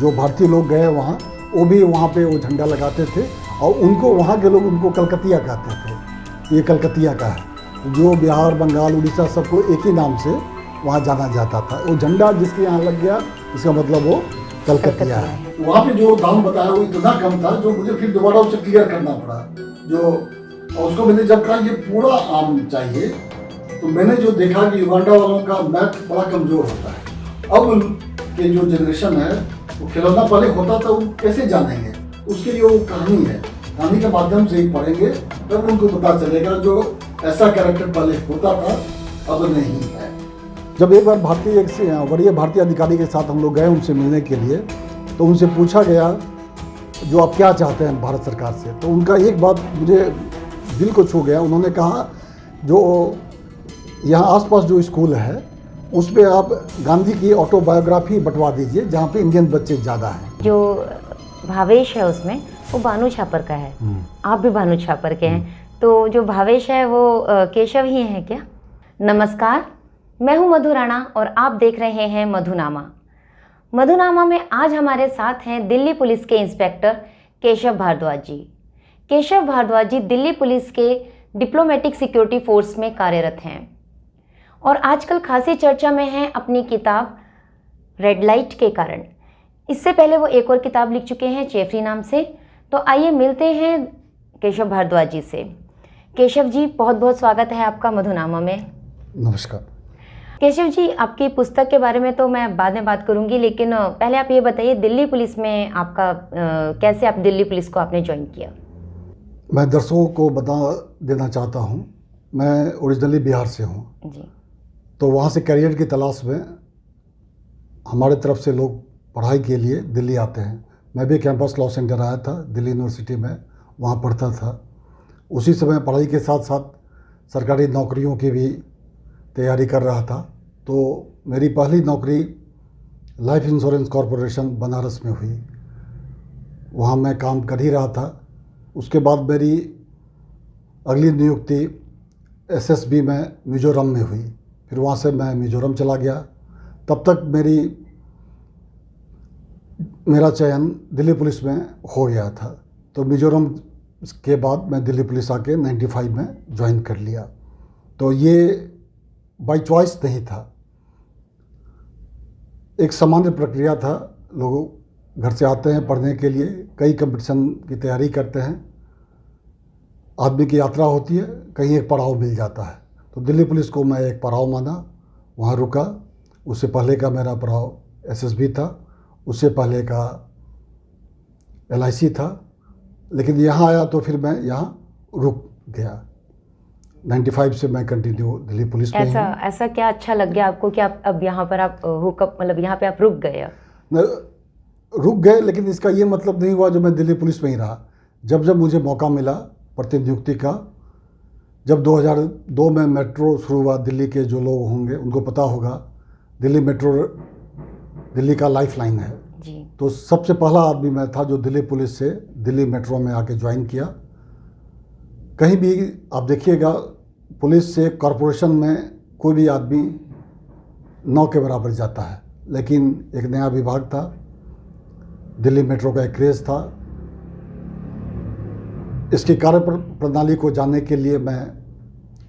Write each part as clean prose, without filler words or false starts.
जो भारतीय लोग गए वहाँ, वो भी वहाँ पे वो झंडा लगाते थे और उनको वहाँ के लोग उनको कलकतिया कहते थे, ये कलकतिया का है। जो बिहार, बंगाल, उड़ीसा सबको एक ही नाम से वहाँ जाना जाता था। वो झंडा जिसके यहाँ लग गया इसका मतलब वो कलकतिया है। वहाँ पे जो दाम बताया वो इतना कम था जो मुझे फिर दोबारा उसे क्लियर करना पड़ा। जो उसको मैंने जब कहा ये पूरा आम चाहिए तो मैंने जो देखा कि युगांडा वालों का मैथ बड़ा कमज़ोर होता है। अब के जो जनरेशन है वो खिलौना पहले होता था, वो कैसे जानेंगे, उसके लिए वो कहानी है, कहानी के माध्यम से ही पढ़ेंगे तब उनको पता चलेगा जो ऐसा कैरेक्टर पहले होता था अब नहीं है। जब एक बार वरीय भारतीय अधिकारी के साथ हम लोग गए उनसे मिलने के लिए, तो उनसे पूछा गया जो आप क्या चाहते हैं भारत सरकार से, तो उनका एक बात मुझे दिल को छू गया। उन्होंने कहा जो यहाँ आसपास जो स्कूल है उस पर आप गांधी की ऑटोबायोग्राफी बंटवा दीजिए जहाँ पे इंडियन बच्चे ज़्यादा हैं। जो भावेश है उसमें वो भानु छापर का है, आप भी भानु छापर के हैं, तो जो भावेश है वो केशव ही हैं क्या? नमस्कार, मैं हूँ मधु राणा और आप देख रहे हैं मधुनामा। मधुनामा में आज हमारे साथ हैं दिल्ली पुलिस के इंस्पेक्टर केशव भारद्वाज जी। केशव भारद्वाज जी दिल्ली पुलिस के डिप्लोमेटिक सिक्योरिटी फोर्स में कार्यरत हैं और आजकल खासी चर्चा में हैं अपनी किताब रेड लाइट के कारण। इससे पहले वो एक और किताब लिख चुके हैं चेफरी नाम से। तो आइए मिलते हैं केशव भारद्वाज जी से। केशव जी, बहुत बहुत स्वागत है आपका मधुनामा में। नमस्कार। केशव जी, आपकी पुस्तक के बारे में तो मैं बाद में बात करूंगी, लेकिन पहले आप ये बताइए दिल्ली पुलिस में आपका कैसे आप दिल्ली पुलिस को आपने ज्वाइन किया? मैं दर्शकों को बता देना चाहता हूँ, मैं ओरिजिनली बिहार से हूँ जी। तो वहाँ से करियर की तलाश में हमारे तरफ से लोग पढ़ाई के लिए दिल्ली आते हैं। मैं भी कैंपस लॉ सेंटर आया था दिल्ली यूनिवर्सिटी में, वहाँ पढ़ता था। उसी समय पढ़ाई के साथ साथ सरकारी नौकरियों की भी तैयारी कर रहा था। तो मेरी पहली नौकरी लाइफ इंश्योरेंस कॉरपोरेशन बनारस में हुई, वहाँ मैं काम कर ही रहा था। उसके बाद मेरी अगली नियुक्ति एसएसबी में मिज़ोरम में हुई, फिर वहाँ से मैं मिज़ोरम चला गया। तब तक मेरा चयन दिल्ली पुलिस में हो गया था। तो मिज़ोरम के बाद मैं दिल्ली पुलिस आके 95 में ज्वाइन कर लिया। तो ये बाय चॉइस नहीं था, एक सामान्य प्रक्रिया था। लोग घर से आते हैं पढ़ने के लिए, कई कंपटीशन की तैयारी करते हैं, आदमी की यात्रा होती है, कहीं एक पड़ाव मिल जाता है। तो दिल्ली पुलिस को मैं एक पड़ाव माना, वहाँ रुका। उससे पहले का मेरा पड़ाव एसएसबी था, उससे पहले का एलआईसी था, लेकिन यहाँ आया तो फिर मैं यहाँ रुक गया। 95 से मैं कंटिन्यू दिल्ली पुलिस में ऐसा क्या अच्छा लग गया आपको कि आप अब यहाँ पर आप हुकअप मतलब यहाँ पे आप रुक गए? रुक गए, लेकिन इसका ये मतलब नहीं हुआ जो मैं दिल्ली पुलिस में ही रहा। जब जब मुझे मौका मिला प्रतिनियुक्ति का, जब 2002 में मेट्रो शुरू हुआ, दिल्ली के जो लोग होंगे उनको पता होगा दिल्ली मेट्रो दिल्ली का लाइफ लाइन है जी। तो सबसे पहला आदमी मैं था जो दिल्ली पुलिस से दिल्ली मेट्रो में आके ज्वाइन किया। कहीं भी आप देखिएगा पुलिस से कॉरपोरेशन में कोई भी आदमी 9 के बराबर जाता है, लेकिन एक नया विभाग था, दिल्ली मेट्रो का एक क्रेज़ था। इसकी कार्य प्रणाली को जानने के लिए मैं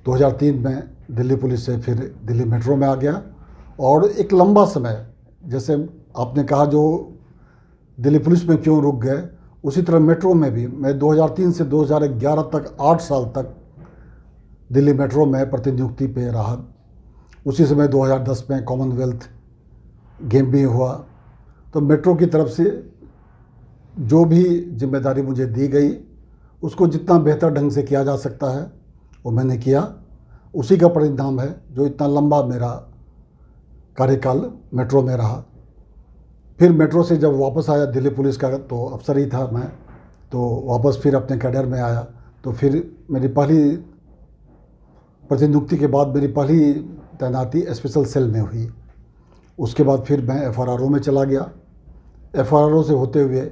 2003 में दिल्ली पुलिस से फिर दिल्ली मेट्रो में आ गया। और एक लंबा समय, जैसे आपने कहा जो दिल्ली पुलिस में क्यों रुक गए, उसी तरह मेट्रो में भी मैं 2003 से 2011 तक 8 साल तक दिल्ली मेट्रो में प्रतिनियुक्ति पे रहा। उसी समय 2010 में कॉमनवेल्थ गेम भी हुआ। तो मेट्रो की तरफ से जो भी जिम्मेदारी मुझे दी गई उसको जितना बेहतर ढंग से किया जा सकता है वो मैंने किया। उसी का परिणाम है जो इतना लंबा मेरा कार्यकाल मेट्रो में रहा। फिर मेट्रो से जब वापस आया दिल्ली पुलिस का तो अफसर ही था मैं, तो वापस फिर अपने कैडर में आया। तो फिर मेरी पहली प्रतिनियुक्ति के बाद मेरी पहली तैनाती स्पेशल सेल में हुई। उसके बाद फिर मैं एफआरआरओ में चला गया। एफआरआरओ से होते हुए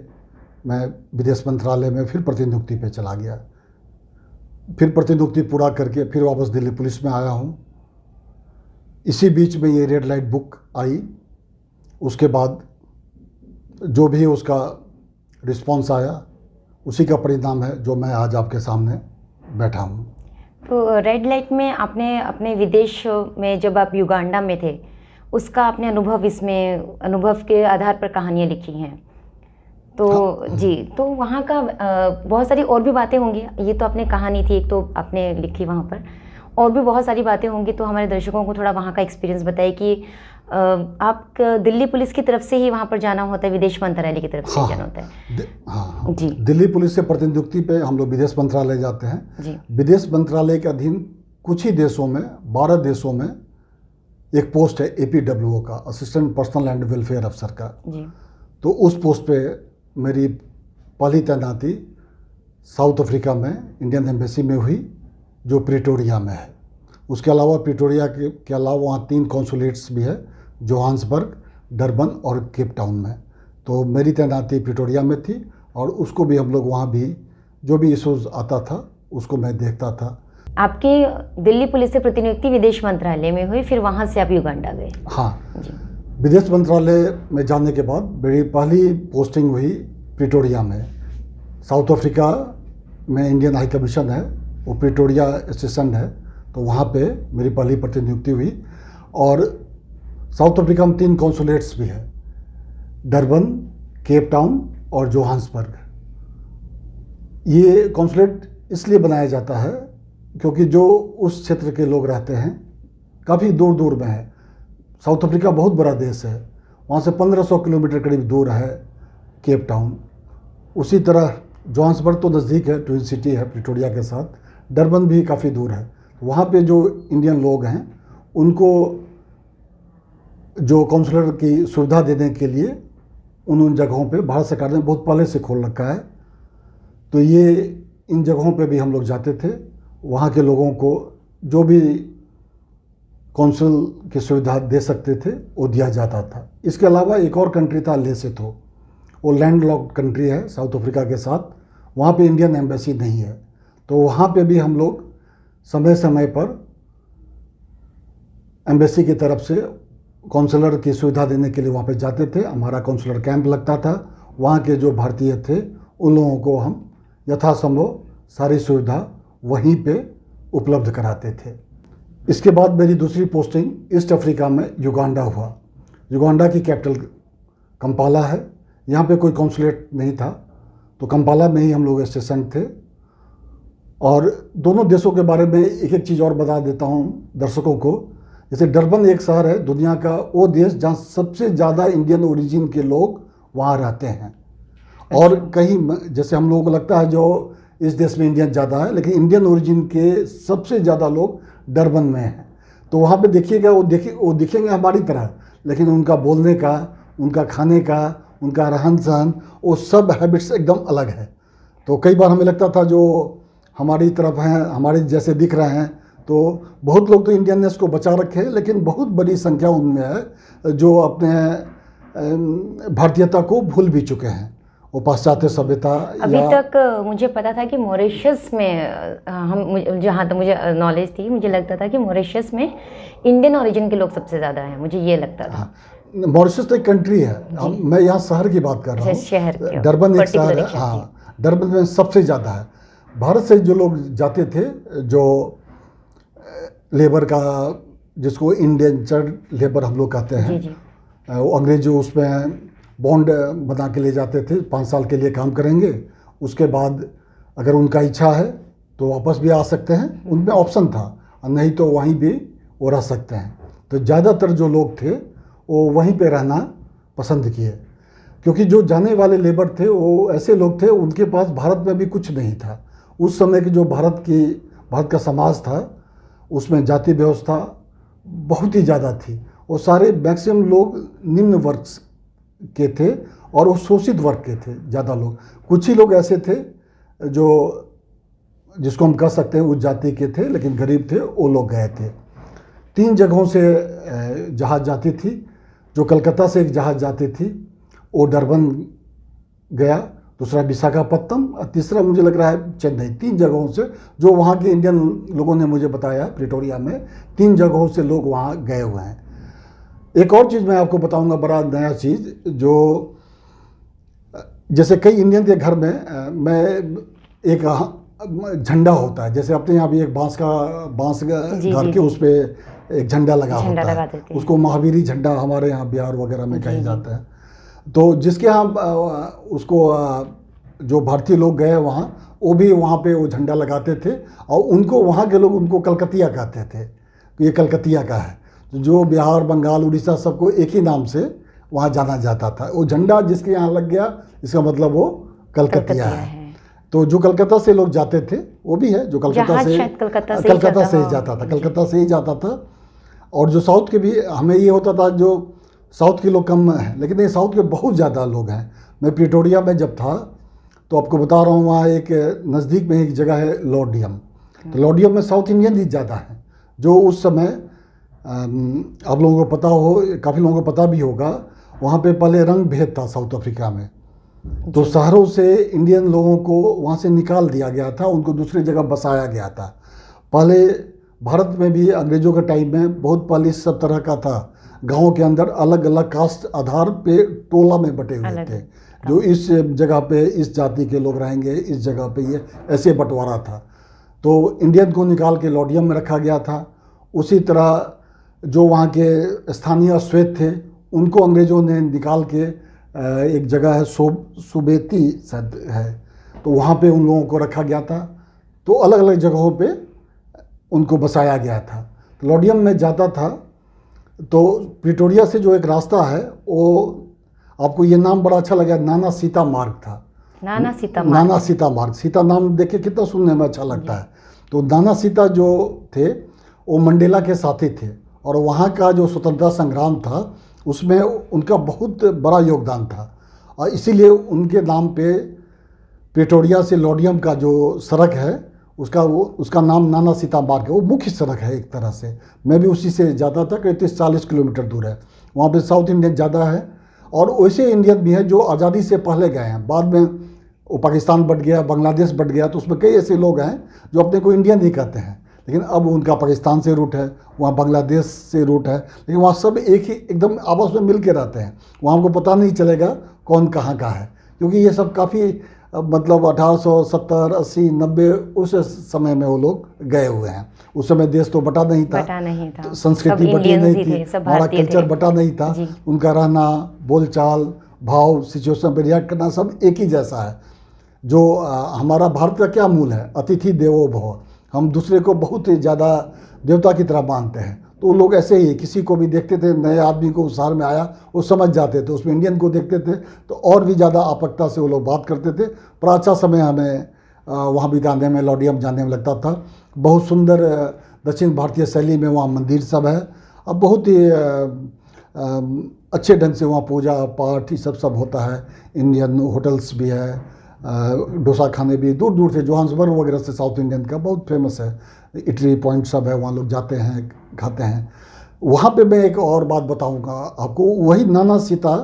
मैं विदेश मंत्रालय में फिर प्रतिनियुक्ति पे चला गया। फिर प्रतिनियुक्ति पूरा करके फिर वापस दिल्ली पुलिस में आया हूँ। इसी बीच में ये रेड लाइट बुक आई। उसके बाद जो भी उसका रिस्पॉन्स आया उसी का परिणाम है जो मैं आज आपके सामने बैठा हूँ। तो रेड लाइट में आपने अपने विदेश में जब आप युगांडा में थे उसका आपने अनुभव, इसमें अनुभव के आधार पर कहानियाँ लिखी हैं तो हाँ। जी, तो वहाँ का बहुत सारी और भी बातें होंगी। ये तो आपने कहानी थी एक तो आपने लिखी वहाँ पर, और भी बहुत सारी बातें होंगी। तो हमारे दर्शकों को थोड़ा वहाँ का एक्सपीरियंस बताइए कि आप दिल्ली पुलिस की तरफ से ही वहाँ पर जाना होता है, विदेश मंत्रालय की तरफ से हाँ, जाना होता है? हाँ जी दिल्ली पुलिस से प्रतिनियुक्ति पे हम लोग विदेश मंत्रालय जाते हैं। जी विदेश मंत्रालय के अधीन कुछ ही देशों में, 12 देशों में एक पोस्ट है APWO का, असिस्टेंट पर्सनल एंड वेलफेयर अफसर का। जी तो उस पोस्ट पे मेरी पहली तैनाती साउथ अफ्रीका में इंडियन एम्बेसी में हुई, जो प्रिटोरिया में है। उसके अलावा प्रिटोरिया के अलावा वहाँ 3 कॉन्सुलेट्स भी है, जोहान्सबर्ग, डरबन और केप टाउन में। तो मेरी तैनाती प्रिटोरिया में थी और उसको भी हम लोग वहाँ भी जो भी इशूज़ आता था उसको मैं देखता था। आपकी दिल्ली पुलिस से प्रतिनियुक्ति विदेश मंत्रालय में हुई, फिर वहाँ से आप युगांडा गए? हाँ जी विदेश मंत्रालय में जाने के बाद मेरी पहली पोस्टिंग हुई प्रिटोरिया में। साउथ अफ्रीका में इंडियन हाई कमीशन है, वो प्रिटोरिया स्टेशन है, तो वहाँ पे मेरी पहली प्रतिनियुक्ति हुई। और साउथ अफ्रीका में 3 कॉन्सुलेट्स भी है, डरबन, केप टाउन और जोहान्सबर्ग। ये कॉन्सुलेट इसलिए बनाया जाता है क्योंकि जो उस क्षेत्र के लोग रहते हैं काफ़ी दूर दूर में है। साउथ अफ्रीका बहुत बड़ा देश है, वहाँ से 1500 किलोमीटर करीब दूर है केप टाउन। उसी तरह जोहान्सबर्ग तो नज़दीक है, ट्विन सिटी है प्रिटोरिया के साथ। डरबन भी काफ़ी दूर है। वहाँ पे जो इंडियन लोग हैं उनको जो काउंसलर की सुविधा देने के लिए उन जगहों पे भारत सरकार ने बहुत पहले से खोल रखा है। तो ये इन जगहों पे भी हम लोग जाते थे, वहाँ के लोगों को जो भी कौंसल की सुविधा दे सकते थे वो दिया जाता था। इसके अलावा एक और कंट्री था लेसोथो, वो लैंड लॉक्ड कंट्री है साउथ अफ्रीका के साथ, वहाँ पे इंडियन एम्बेसी नहीं है। तो वहाँ पे भी हम लोग समय समय पर एम्बेसी की तरफ से काउंसलर की सुविधा देने के लिए वहाँ पे जाते थे। हमारा काउंसलर कैंप लगता था, वहाँ के जो भारतीय थे उन लोगों को हम यथासंभव सारी सुविधा वहीं पे उपलब्ध कराते थे। इसके बाद मेरी दूसरी पोस्टिंग ईस्ट अफ्रीका में युगांडा हुआ। युगांडा की कैपिटल कंपाला है, यहाँ पे कोई काउंसुलेट नहीं था, तो कंपाला में ही हम लोग स्टेशन थे। और दोनों देशों के बारे में एक एक चीज़ और बता देता हूँ दर्शकों को। जैसे डरबन एक शहर है दुनिया का वो देश जहाँ सबसे ज़्यादा इंडियन ओरिजिन के लोग वहाँ रहते हैं। और कहीं जैसे हम लोगों को लगता है जो इस देश में इंडियन ज़्यादा है, लेकिन इंडियन ओरिजिन के सबसे ज़्यादा लोग डरबन में हैं। तो वहाँ पे देखिएगा वो दिखेंगे हमारी तरह, लेकिन उनका बोलने का, उनका खाने का, उनका रहन सहन, वो सब हैबिट्स एकदम अलग है। तो कई बार हमें लगता था जो हमारी तरफ हैं, हमारे जैसे दिख रहे हैं, तो बहुत लोग तो इंडियननेस को बचा रखे हैं, लेकिन बहुत बड़ी संख्या उनमें है जो अपने भारतीयता को भूल भी चुके हैं, वो पाश्चात्य सभ्यता। अभी तक मुझे पता था कि मॉरिशस में जहाँ तक मुझे नॉलेज थी, मुझे लगता था कि मॉरिशस में इंडियन ओरिजिन के लोग सबसे ज़्यादा हैं, मुझे ये लगता था। हाँ, मॉरिशस तो एक कंट्री है, मैं यहाँ शहर की बात कर रहा हूँ। शहर डरबन एक शहर है, हाँ डरबन में सबसे ज़्यादा है। भारत से जो लोग जाते थे, जो लेबर का, जिसको इंडेंचर्ड लेबर हम लोग कहते हैं, वो अंग्रेज जो उसमें बॉन्ड बना के ले जाते थे, 5 साल के लिए काम करेंगे, उसके बाद अगर उनका इच्छा है तो वापस भी आ सकते हैं, उनमें ऑप्शन था, नहीं तो वहीं भी वो रह सकते हैं। तो ज़्यादातर जो लोग थे वो वहीं पे रहना पसंद किए, क्योंकि जो जाने वाले लेबर थे वो ऐसे लोग थे उनके पास भारत में भी कुछ नहीं था। उस समय की जो भारत का समाज था उसमें जाति व्यवस्था बहुत ही ज़्यादा थी। वो सारे मैक्सिमम लोग निम्न वर्ग के थे और वो शोषित वर्ग के थे ज़्यादा लोग। कुछ ही लोग ऐसे थे जो जिसको हम कह सकते हैं उस जाति के थे लेकिन गरीब थे, वो लोग गए थे। 3 जगहों से जहाज़ जाती थी। जो कलकत्ता से एक जहाज़ जाती थी वो डरबन गया, दूसरा विशाखापत्तनम और तीसरा मुझे लग रहा है चेन्नई। 3 जगहों से जो वहाँ के इंडियन लोगों ने मुझे बताया, प्रिटोरिया में 3 जगहों से लोग वहाँ गए हुए हैं। एक और चीज़ मैं आपको बताऊंगा, बड़ा नया चीज़, जो जैसे कई इंडियन के घर में मैं एक झंडा होता है, जैसे अपने यहाँ भी एक बांस घर के उस पे एक झंडा लगा होता है, उसको महावीरी झंडा हमारे यहाँ बिहार वगैरह में कहा जाता है। तो जिसके यहाँ उसको जो भारतीय लोग गए वहाँ, वो भी वहाँ पे वो झंडा लगाते थे और उनको वहाँ के लोग उनको कलकतिया कहते थे, ये कलकतिया का है। जो बिहार, बंगाल, उड़ीसा सबको एक ही नाम से वहाँ जाना जाता था। वो झंडा जिसके यहाँ लग गया, इसका मतलब वो कलकतिया है। तो जो कलकत्ता से लोग जाते थे वो भी है, जो कलकत्ता से ही जाता था। और जो साउथ के भी, हमें ये होता था जो साउथ के लोग कम हैं, लेकिन ये साउथ के बहुत ज़्यादा लोग हैं। मैं प्रिटोरिया में जब था तो आपको बता रहा हूँ, वहाँ एक नज़दीक में एक जगह है लॉर्डियम। तो लॉर्डियम में साउथ इंडियन ही ज़्यादा है, जो उस समय आप लोगों को पता हो, काफ़ी लोगों को पता भी होगा, वहाँ पे पहले रंग भेद था साउथ अफ्रीका में। तो शहरों से इंडियन लोगों को वहाँ से निकाल दिया गया था, उनको दूसरी जगह बसाया गया था। पहले भारत में भी अंग्रेज़ों के टाइम में बहुत पहले सब तरह का था, गाँव के अंदर अलग अलग कास्ट आधार पे टोला में बटे हुए थे, जो इस जगह पे इस जाति के लोग रहेंगे, इस जगह पे ये ऐसे बंटवारा था। तो इंडियन को निकाल के लॉर्डियम में रखा गया था। उसी तरह जो वहाँ के स्थानीय श्वेत थे, उनको अंग्रेज़ों ने निकाल के एक जगह है सुबेती शायद है, तो वहाँ पे उन लोगों को रखा गया था। तो अलग अलग जगहों पे उनको बसाया गया था। तो लॉर्डियम में जाता था, तो प्रिटोरिया से जो एक रास्ता है, वो आपको ये नाम बड़ा अच्छा लगा, नाना सीता मार्ग था। नाना सीता मार्ग, सीता नाम देख के कितना सुनने में अच्छा लगता है। तो नाना सीता जो थे वो मंडेला के साथी थे, और वहाँ का जो स्वतंत्रता संग्राम था उसमें उनका बहुत बड़ा योगदान था, और इसीलिए उनके नाम पे प्रिटोरिया से लॉर्डियम का जो सड़क है उसका नाम नाना सीता मार्ग है। वो मुख्य सड़क है एक तरह से। मैं भी उसी से जाता था, करीब 30-40 किलोमीटर दूर है। वहाँ पे साउथ इंडियन ज़्यादा है, और वैसे इंडियन भी हैं जो आज़ादी से पहले गए हैं, बाद में वो पाकिस्तान बट गया, बांग्लादेश बट गया, तो उसमें कई ऐसे लोग हैं जो अपने को इंडियन नहीं कहते हैं, लेकिन अब उनका पाकिस्तान से रूट है, वहाँ बांग्लादेश से रूट है, लेकिन वहाँ सब एक ही एकदम आपस में मिल के रहते हैं। वहाँ हमको पता नहीं चलेगा कौन कहाँ का है, क्योंकि ये सब काफ़ी मतलब 1870, 80, 90 उस समय में वो लोग गए हुए हैं। उस समय देश तो बटा नहीं था, संस्कृति बटी नहीं थी, हमारा कल्चर बटा नहीं था। उनका रहना, बोलचाल, भाव, सिचुएशन पर रिएक्ट करना सब एक ही जैसा है। जो हमारा भारत का क्या मूल है, अतिथि देवो भव। हम दूसरे को बहुत ही ज़्यादा देवता की तरह मानते हैं। तो लोग ऐसे ही किसी को भी देखते थे, नए आदमी को उस शहर में आया वो समझ जाते थे, उसमें इंडियन को देखते थे तो और भी ज़्यादा आपकता से वो लोग बात करते थे। पर अच्छा समय हमें वहाँ बिताने में, लॉर्डियम जाने में लगता था। बहुत सुंदर दक्षिण भारतीय शैली में वहाँ मंदिर सब है, अब बहुत ही अच्छे ढंग से वहाँ पूजा पाठ ये सब होता है। इंडियन होटल्स भी है, डोसा खाने भी दूर दूर से, जोहान्सबर्ग वगैरह से साउथ इंडियन का बहुत फेमस है। इटली पॉइंट सब है, वहाँ लोग जाते हैं, खाते हैं। वहाँ पे मैं एक और बात बताऊँगा आपको। वही नाना सीता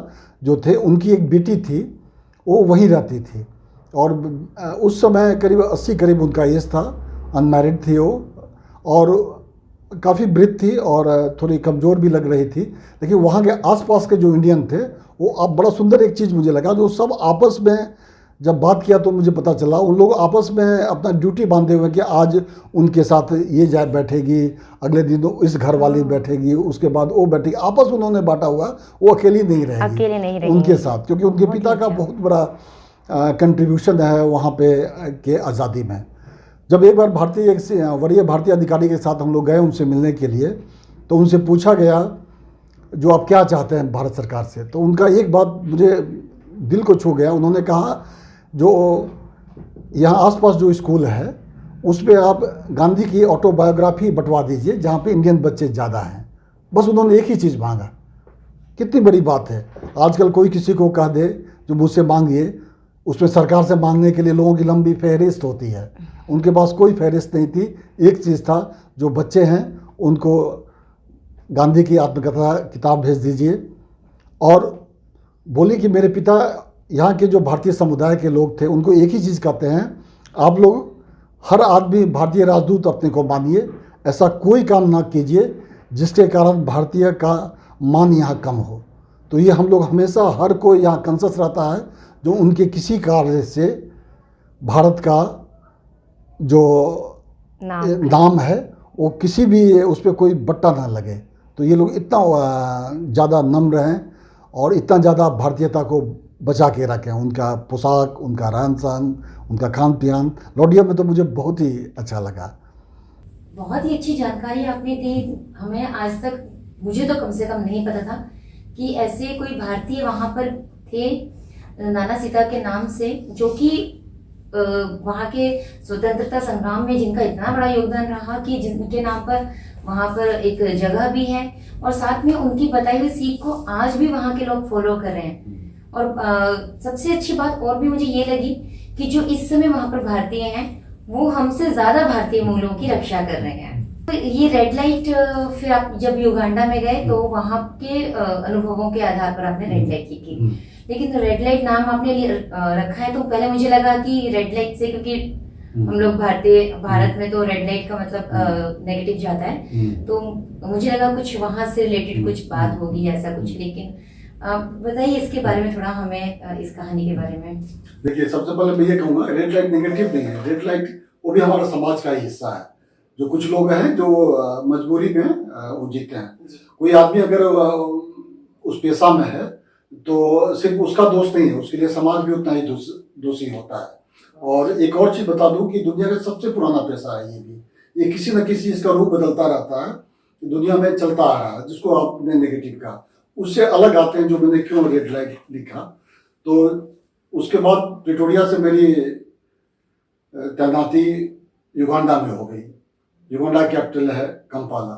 जो थे, उनकी एक बेटी थी, वो वहीं रहती थी, और उस समय करीब 80 करीब उनका एज था, अनमैरिड थी वो, और काफ़ी वृद्ध थी और थोड़ी कमज़ोर भी लग रही थी। लेकिन वहाँ के आसपास के जो इंडियन थे वो, अब बड़ा सुंदर एक चीज़ मुझे लगा, जो सब आपस में जब बात किया तो मुझे पता चला उन लोग आपस में अपना ड्यूटी बांधे हुए कि आज उनके साथ ये जाए बैठेगी, अगले दिन इस घर वाली बैठेगी, उसके बाद वो बैठेगी। आपस उन्होंने बांटा हुआ, वो अकेली नहीं रहेगी उनके साथ, क्योंकि उनके पिता का बहुत बड़ा कंट्रीब्यूशन है वहाँ पे के आज़ादी में। जब एक बार वरीय भारतीय अधिकारी के साथ हम लोग गए उनसे मिलने के लिए, तो उनसे पूछा गया जो आप क्या चाहते हैं भारत सरकार से। तो उनका एक बात मुझे दिल को छू गया। उन्होंने कहा जो यहाँ आसपास जो स्कूल है उस पर आप गांधी की ऑटोबायोग्राफी बंटवा दीजिए, जहाँ पे इंडियन बच्चे ज़्यादा हैं। बस उन्होंने एक ही चीज़ मांगा। कितनी बड़ी बात है। आजकल कोई किसी को कह दे जो मुझसे मांगिए, उसमें सरकार से मांगने के लिए लोगों की लंबी फहरिस्त होती है। उनके पास कोई फहरिस्त नहीं थी। एक चीज़ था, जो बच्चे हैं उनको गांधी की आत्मकथा किताब भेज दीजिए। और बोली कि मेरे पिता, यहाँ के जो भारतीय समुदाय के लोग थे, उनको एक ही चीज़ कहते हैं, आप लोग हर आदमी भारतीय राजदूत अपने को मानिए, ऐसा कोई काम ना कीजिए जिसके कारण भारतीय का मान यहाँ कम हो। तो ये हम लोग हमेशा, हर कोई यहाँ कॉन्शस रहता है जो उनके किसी कार्य से भारत का जो नाम है वो किसी भी उस पर कोई बट्टा ना लगे। तो ये लोग इतना ज़्यादा नम्र हैं और इतना ज़्यादा भारतीयता को बचा के रखे हैं। उनका पोशाक, उनका रहन सहन, उनका खान पियान लौडिया में तो मुझे बहुत ही अच्छा लगा। बहुत ही अच्छी जानकारी आपने दी। हमें आज तक, मुझे तो कम से कम नहीं पता था कि ऐसे कोई भारतीय वहां पर थे नाना सीता के नाम से, जो कि वहां के स्वतंत्रता संग्राम में जिनका इतना बड़ा योगदान रहा कि जिनके नाम पर वहां पर एक जगह भी है और साथ में उनकी बताई हुई सीख को आज भी वहां के लोग फॉलो कर रहे हैं। और सबसे अच्छी बात और भी मुझे ये लगी कि जो इस समय वहां पर भारतीय हैं वो हमसे ज्यादा भारतीय मूल्यों की रक्षा कर रहे हैं। तो ये रेड लाइट, फिर आप जब युगांडा में गए तो वहां के अनुभवों के आधार पर आपने रेड लाइट की थी, लेकिन रेड लाइट नाम आपने रखा है तो पहले मुझे लगा कि रेड लाइट से, क्योंकि हम लोग भारत में तो रेड लाइट का मतलब नेगेटिव जाता है, तो मुझे लगा कुछ वहां से रिलेटेड कुछ बात होगी ऐसा कुछ। लेकिन बताइए इसके बारे में थोड़ा हमें, इस कहानी के बारे में। देखिए, सबसे पहले मैं ये कहूँगा रेड लाइट नेगेटिव नहीं है। रेड लाइट वो भी हमारा समाज का ही हिस्सा है। जो कुछ लोग हैं जो मजबूरी में वो जीते हैं। कोई आदमी अगर उस पेशा में है तो सिर्फ उसका दोष नहीं है, उसके लिए समाज भी उतना ही दोषी होता है। और एक और चीज बता दूं कि दुनिया का सबसे पुराना पेशा है ये भी। ये किसी न किसी इसका रूप बदलता रहता है, दुनिया में चलता आ रहा है। जिसको आपने नेगेटिव कहा, उससे अलग आते हैं जो मैंने क्यों रेड लाइट लिखा। तो उसके बाद प्रिटोरिया से मेरी तैनाती युगांडा में हो गई। युगांडा कैपिटल है कंपाला।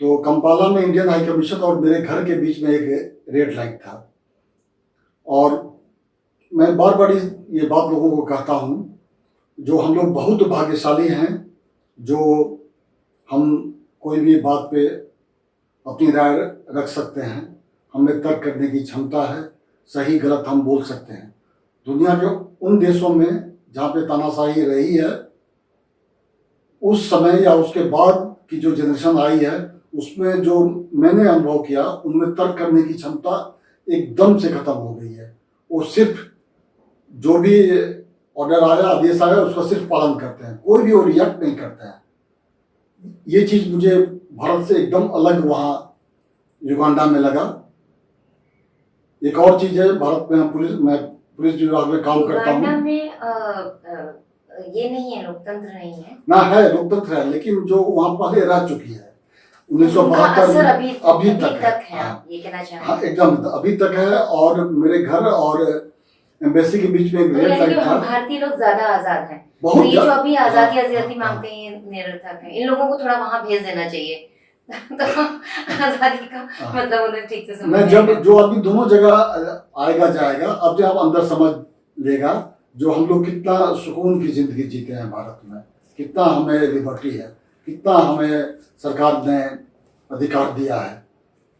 तो कंपाला में इंडियन हाई कमीशन और मेरे घर के बीच में एक रेड लाइट था। और मैं बार बार ये बात लोगों को कहता हूँ, जो हम लोग बहुत भाग्यशाली हैं जो हम कोई भी बात पे अपनी राय रख सकते हैं, हमें तर्क करने की क्षमता है, सही गलत हम बोल सकते हैं। दुनिया के उन देशों में जहाँ पे तानाशाही रही है, उस समय या उसके बाद की जो जनरेशन आई है, उसमें जो मैंने अनुभव किया, उनमें तर्क करने की क्षमता एकदम से खत्म हो गई है। वो सिर्फ जो भी ऑर्डर आया, आदेश आया, उसका सिर्फ पालन करते हैं, कोई भी वो रिएक्ट नहीं करते हैं। ये चीज मुझे भारत से एकदम अलग वहाँ युगांडा में लगा। एक और चीज है, भारत में मैं पुलिस विभाग में काम करता हूँ। युगांडा में ये नहीं है, लोकतंत्र नहीं है ना, है लोकतंत्र है, लेकिन जो वहाँ पहले रह चुकी है 1972 अभी तक है। ये कहना चाह रहे हाँ, एकदम अभी तक है। और मेरे घर और एम्बेसी के बीच में एक रेड लाइट था। भारतीय लोग ज्यादा आजाद हैं, बहुत। तो ये जो अभी आजादी मांगते हैं, निरर्थक है। इन लोगों को थोड़ा वहां भेज देना चाहिए तो आजादी का मतलब उन्हें ठीक से समझ। जब जो आदमी दोनों जगह आएगा जाएगा, अब जब अंदर समझ लेगा जो हम लोग कितना सुकून की जिंदगी जीते हैं भारत में, कितना हमें लिबर्टी है, कितना हमें सरकार ने अधिकार दिया है,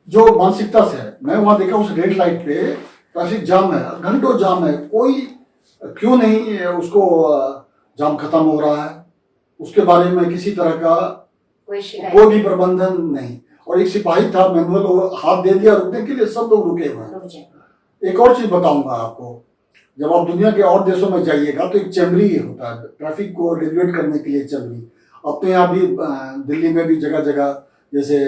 जो मानसिकता से है। मैं वहां देखा उस रेड लाइट पे ट्रैफिक जाम है, घंटों जाम है, कोई क्यों नहीं उसको जाम खत्म हो रहा है, उसके बारे में किसी तरह का कोई भी प्रबंधन नहीं। और एक सिपाही था, मैनुअल हाथ दे दिया रुकने के लिए, सब लोग रुके हुए हैं। एक और चीज बताऊंगा आपको, जब आप दुनिया के और देशों में जाइएगा तो एक चैमरी होता है ट्रैफिक को रेगुलेट करने के लिए। चैमरी अपने यहाँ भी दिल्ली में भी जगह जगह, जैसे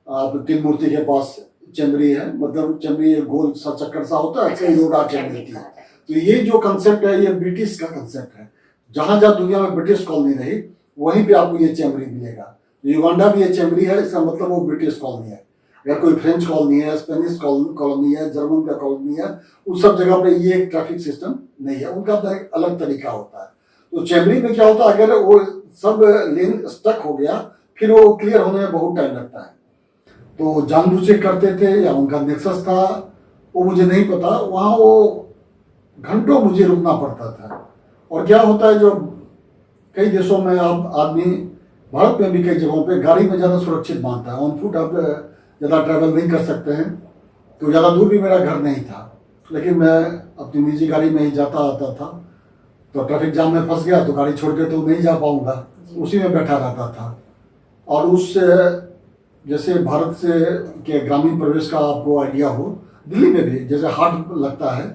आप तीन मूर्ति के पास चैमरी है, मतलब चैमरी गोल सा चक्कर सा होता है, कई रोड आके मिलती है। तो ये जो कंसेप्ट है, ये ब्रिटिश का कंसेप्ट है। जहां जहां दुनिया में ब्रिटिश कॉलोनी रही, वहीं पे आपको ये चैमरी मिलेगा। युगांडा भी ये चैमरी है, इसका मतलब वो ब्रिटिश कॉलोनी है। अगर कोई फ्रेंच कॉलोनी है, स्पेनिश कॉलोनी है, जर्मन का कॉलोनी है, उन सब जगह पे ये ट्रैफिक सिस्टम नहीं है, उनका एक अलग तरीका होता है। तो चैमरी में क्या होता है, अगर वो सब लेन स्टक हो गया, फिर वो क्लियर होने में बहुत टाइम लगता है। तो जानबूझ के करते थे या उनका नेक्सस था, वो मुझे नहीं पता। वहाँ वो घंटों मुझे रुकना पड़ता था। और क्या होता है, जो कई देशों में आप आदमी, भारत में भी कई जगहों पे गाड़ी में ज़्यादा सुरक्षित मानता है। ऑन फुट आप ज़्यादा ट्रैवल नहीं कर सकते हैं। तो ज़्यादा दूर भी मेरा घर नहीं था, लेकिन मैं अपनी निजी गाड़ी में ही जाता आता था। तो ट्रैफिक जाम में फंस गया तो गाड़ी छोड़ के तो नहीं जा पाऊंगा, उसी में बैठा रहता था। और उस जैसे भारत से के ग्रामीण प्रवेश का आपको आइडिया हो, दिल्ली में भी जैसे हाट लगता है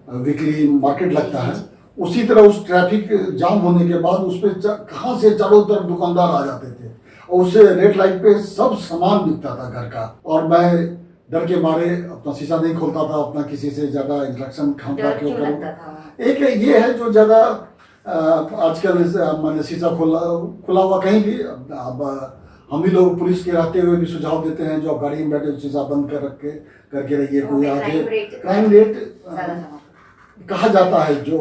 वीकली मार्केट लगता है, उसी तरह उस ट्रैफिक जाम होने के बाद उस पर कहाँ से चारों तरफ दुकानदार आ जाते थे और उससे रेड लाइट पे सब सामान बिकता था घर का। और मैं डर के मारे अपना शीशा नहीं खोलता था, अपना किसी से ज़्यादा इंटरेक्शन खामखा डर क्यों क्यों करूँ। लगता था? एक ये है जो ज़्यादा आजकल मैंने शीशा खुला हुआ कहीं भी, अब हम ही लोग पुलिस के रहते हुए भी सुझाव देते हैं जो आप गाड़ी में बैठे शीशा बंद कर रख के करके रहिए, कोई आगे क्राइम रेट कहा जाता है जो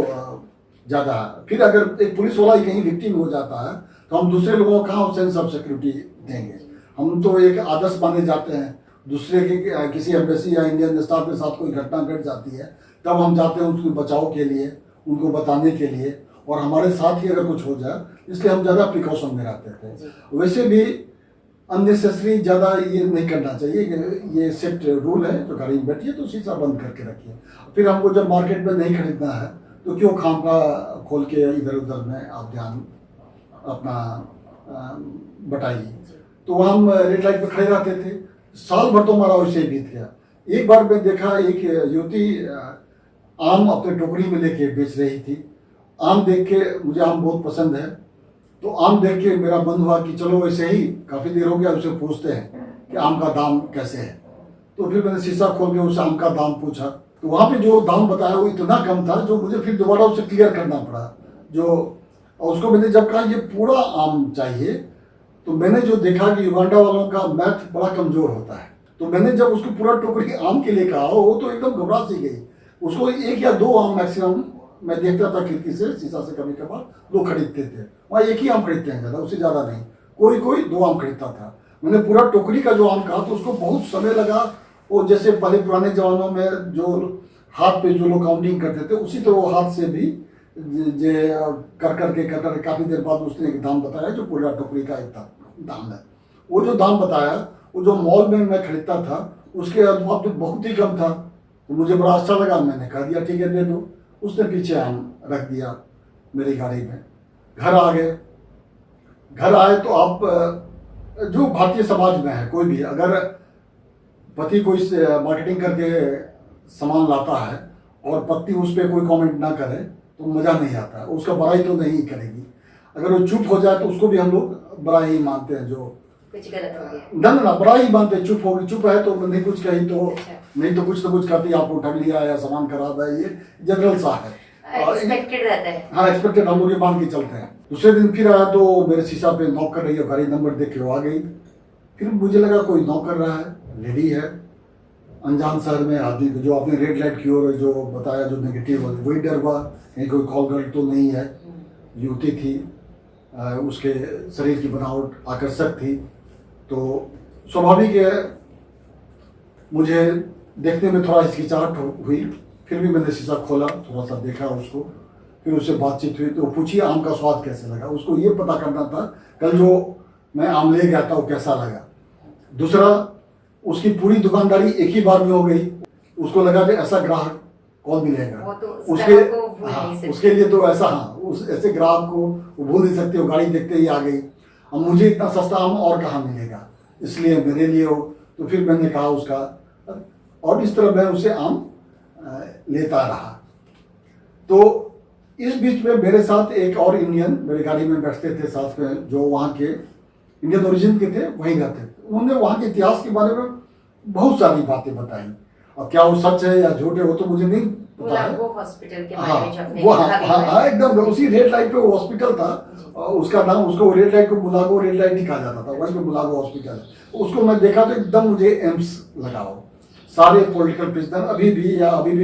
ज़्यादा है। फिर अगर एक पुलिस वाला ही कहीं विक्टिम हो जाता है तो हम दूसरे लोगों को कहाँ सेंस ऑफ सिक्योरिटी देंगे। हम तो एक आदर्श माने जाते हैं, दूसरे के किसी एम्बेसी या इंडियन स्टाफ के साथ कोई घटना घट जाती है तब हम जाते हैं उसके बचाव के लिए, उनको बताने के लिए, और हमारे साथ ही अगर कुछ हो जाए इसलिए हम ज़्यादा प्रिकॉशन में रहते थे। वैसे भी अननेसेसरी ज़्यादा ये नहीं करना चाहिए कि ये सेट रूल है, जो गाड़ी में बैठिए तो शीशा बंद करके रखिए। फिर हमको जब मार्केट में नहीं खरीदना है तो क्यों खाम का खोल के इधर उधर में आप ध्यान अपना बटाइए। तो हम रेड लाइट पे खड़े रहते थे, साल भर तो हमारा वैसे ही बीत गया। एक बार मैं देखा एक युवती आम अपने टोकरी में लेके बेच रही थी। आम देख के, मुझे आम बहुत पसंद है, तो आम देख के मेरा मन हुआ कि चलो वैसे ही काफ़ी देर हो गया उसे पूछते हैं कि आम का दाम कैसे है। तो फिर मैंने शीशा खोल के उसे आम का दाम पूछा, तो वहाँ पे जो दाम बताया वो इतना कम था जो मुझे फिर दोबारा उसे क्लियर करना पड़ा। जो उसको मैंने जब कहा ये पूरा आम चाहिए, तो मैंने जो देखा कि युगांडा वालों का मैथ बड़ा कमज़ोर होता है। तो मैंने जब उसको पूरा टोकरी आम के लिए कहा वो तो एकदम घबरा सी गई। उसको एक या दो आम मैक्सिमम मैं देखता था खिड़की से, शीशा से कभी कभार लोग खरीदते थे, वहाँ एक ही आम खरीदते हैं ज़्यादा, उससे ज़्यादा नहीं, कोई कोई दो आम खरीदता था। मैंने पूरा टोकरी का जो आम कहा तो उसको बहुत समय लगा। वो जैसे पहले पुराने ज़मानों में जो हाथ पे जो लोग काउंटिंग करते थे उसी तरह वो हाथ से भी कर कर काफ़ी देर बाद उसने एक दाम बताया जो पूरा टोकरी का एक दाम है। वो जो दाम बताया वो जो मॉल में मैं खरीदता था उसके अनुपात तो बहुत ही कम था। तो मुझे बड़ा अच्छा लगा, मैंने कह दिया ठीक है दे दो। उसने पीछे आम रख दिया मेरी गाड़ी में। घर आ गए, घर आए तो आप जो भारतीय समाज में है कोई भी अगर पति कोई मार्केटिंग करके सामान लाता है और पत्नी उस पर कोई कमेंट ना करे तो मज़ा नहीं आता, उसका बड़ाई तो नहीं करेगी। अगर वो चुप हो जाए तो उसको भी हम लोग बड़ा ही मानते हैं, जो कुछ गलत हो गया ना बड़ा ही मानते हैं। चुप होगी, चुप है तो नहीं कुछ कही तो नहीं तो कुछ ना कुछ करती, आपको ठग लिया या सामान खराब है, ये जनरल सा है, एक्सपेक्टेड रहता है। हाँ एक्सपेक्टेड, हम लोग ये मान के चलते हैं। दूसरे दिन फिर आया तो मेरे शीशा पे नॉक कर रही है, गाड़ी नंबर देख के वो आ गई। फिर मुझे लगा कोई नॉक कर रहा है, लेडी है, अनजान शहर में आदमी को, जो आपने रेड लाइट की ओर जो बताया जो नेगेटिव वही डर हुआ, कहीं कोई कॉल गर्ल तो नहीं है। युवती थी, उसके शरीर की बनावट आकर्षक थी, तो स्वाभाविक है मुझे देखने में थोड़ा हिचकिचाहट हुई। फिर भी मैंने शीशा खोला, थोड़ा सा देखा उसको, फिर उससे बातचीत हुई। तो पूछिए आम का स्वाद कैसे लगा, उसको ये पता करना था कल जो मैं आम ले गया था वो कैसा लगा। दूसरा, उसकी पूरी दुकानदारी एक ही बार में हो गई, उसको लगा कि ऐसा ग्राहक कौन मिलेगा, तो उसके लिए तो ऐसा, हाँ उस ऐसे ग्राहक को वो भूल नहीं सकते, वो गाड़ी देखते ही आ गई। अब मुझे इतना सस्ता आम और कहाँ मिलेगा, इसलिए मेरे लिए हो। तो फिर मैंने कहा उसका, और इस तरह मैं उसे आम लेता रहा। तो इस बीच में मेरे साथ एक और इंडियन मेरी गाड़ी में बैठते थे साथ में, जो वहाँ के इंडियन ओरिजिन के थे, वहीं रहते थे। उन्होंने वहाँ के इतिहास के बारे में बहुत सारी बातें बताई। और क्या वो सच है या झूठ है वो तो मुझे नहीं पता है। वो हॉस्पिटल के हाँ, बारे में जब वो हाँ एकदम उसी रेड लाइट पे वो हॉस्पिटल था, उसका नाम, उसको रेड लाइट को बुलागो रेड लाइट ही कहा जाता था, वहीं पे बुलागो हॉस्पिटल। उसको मैं देखा तो एकदम मुझे एम्स लगा हो। सारे पॉलिटिकल प्रिजनर अभी भी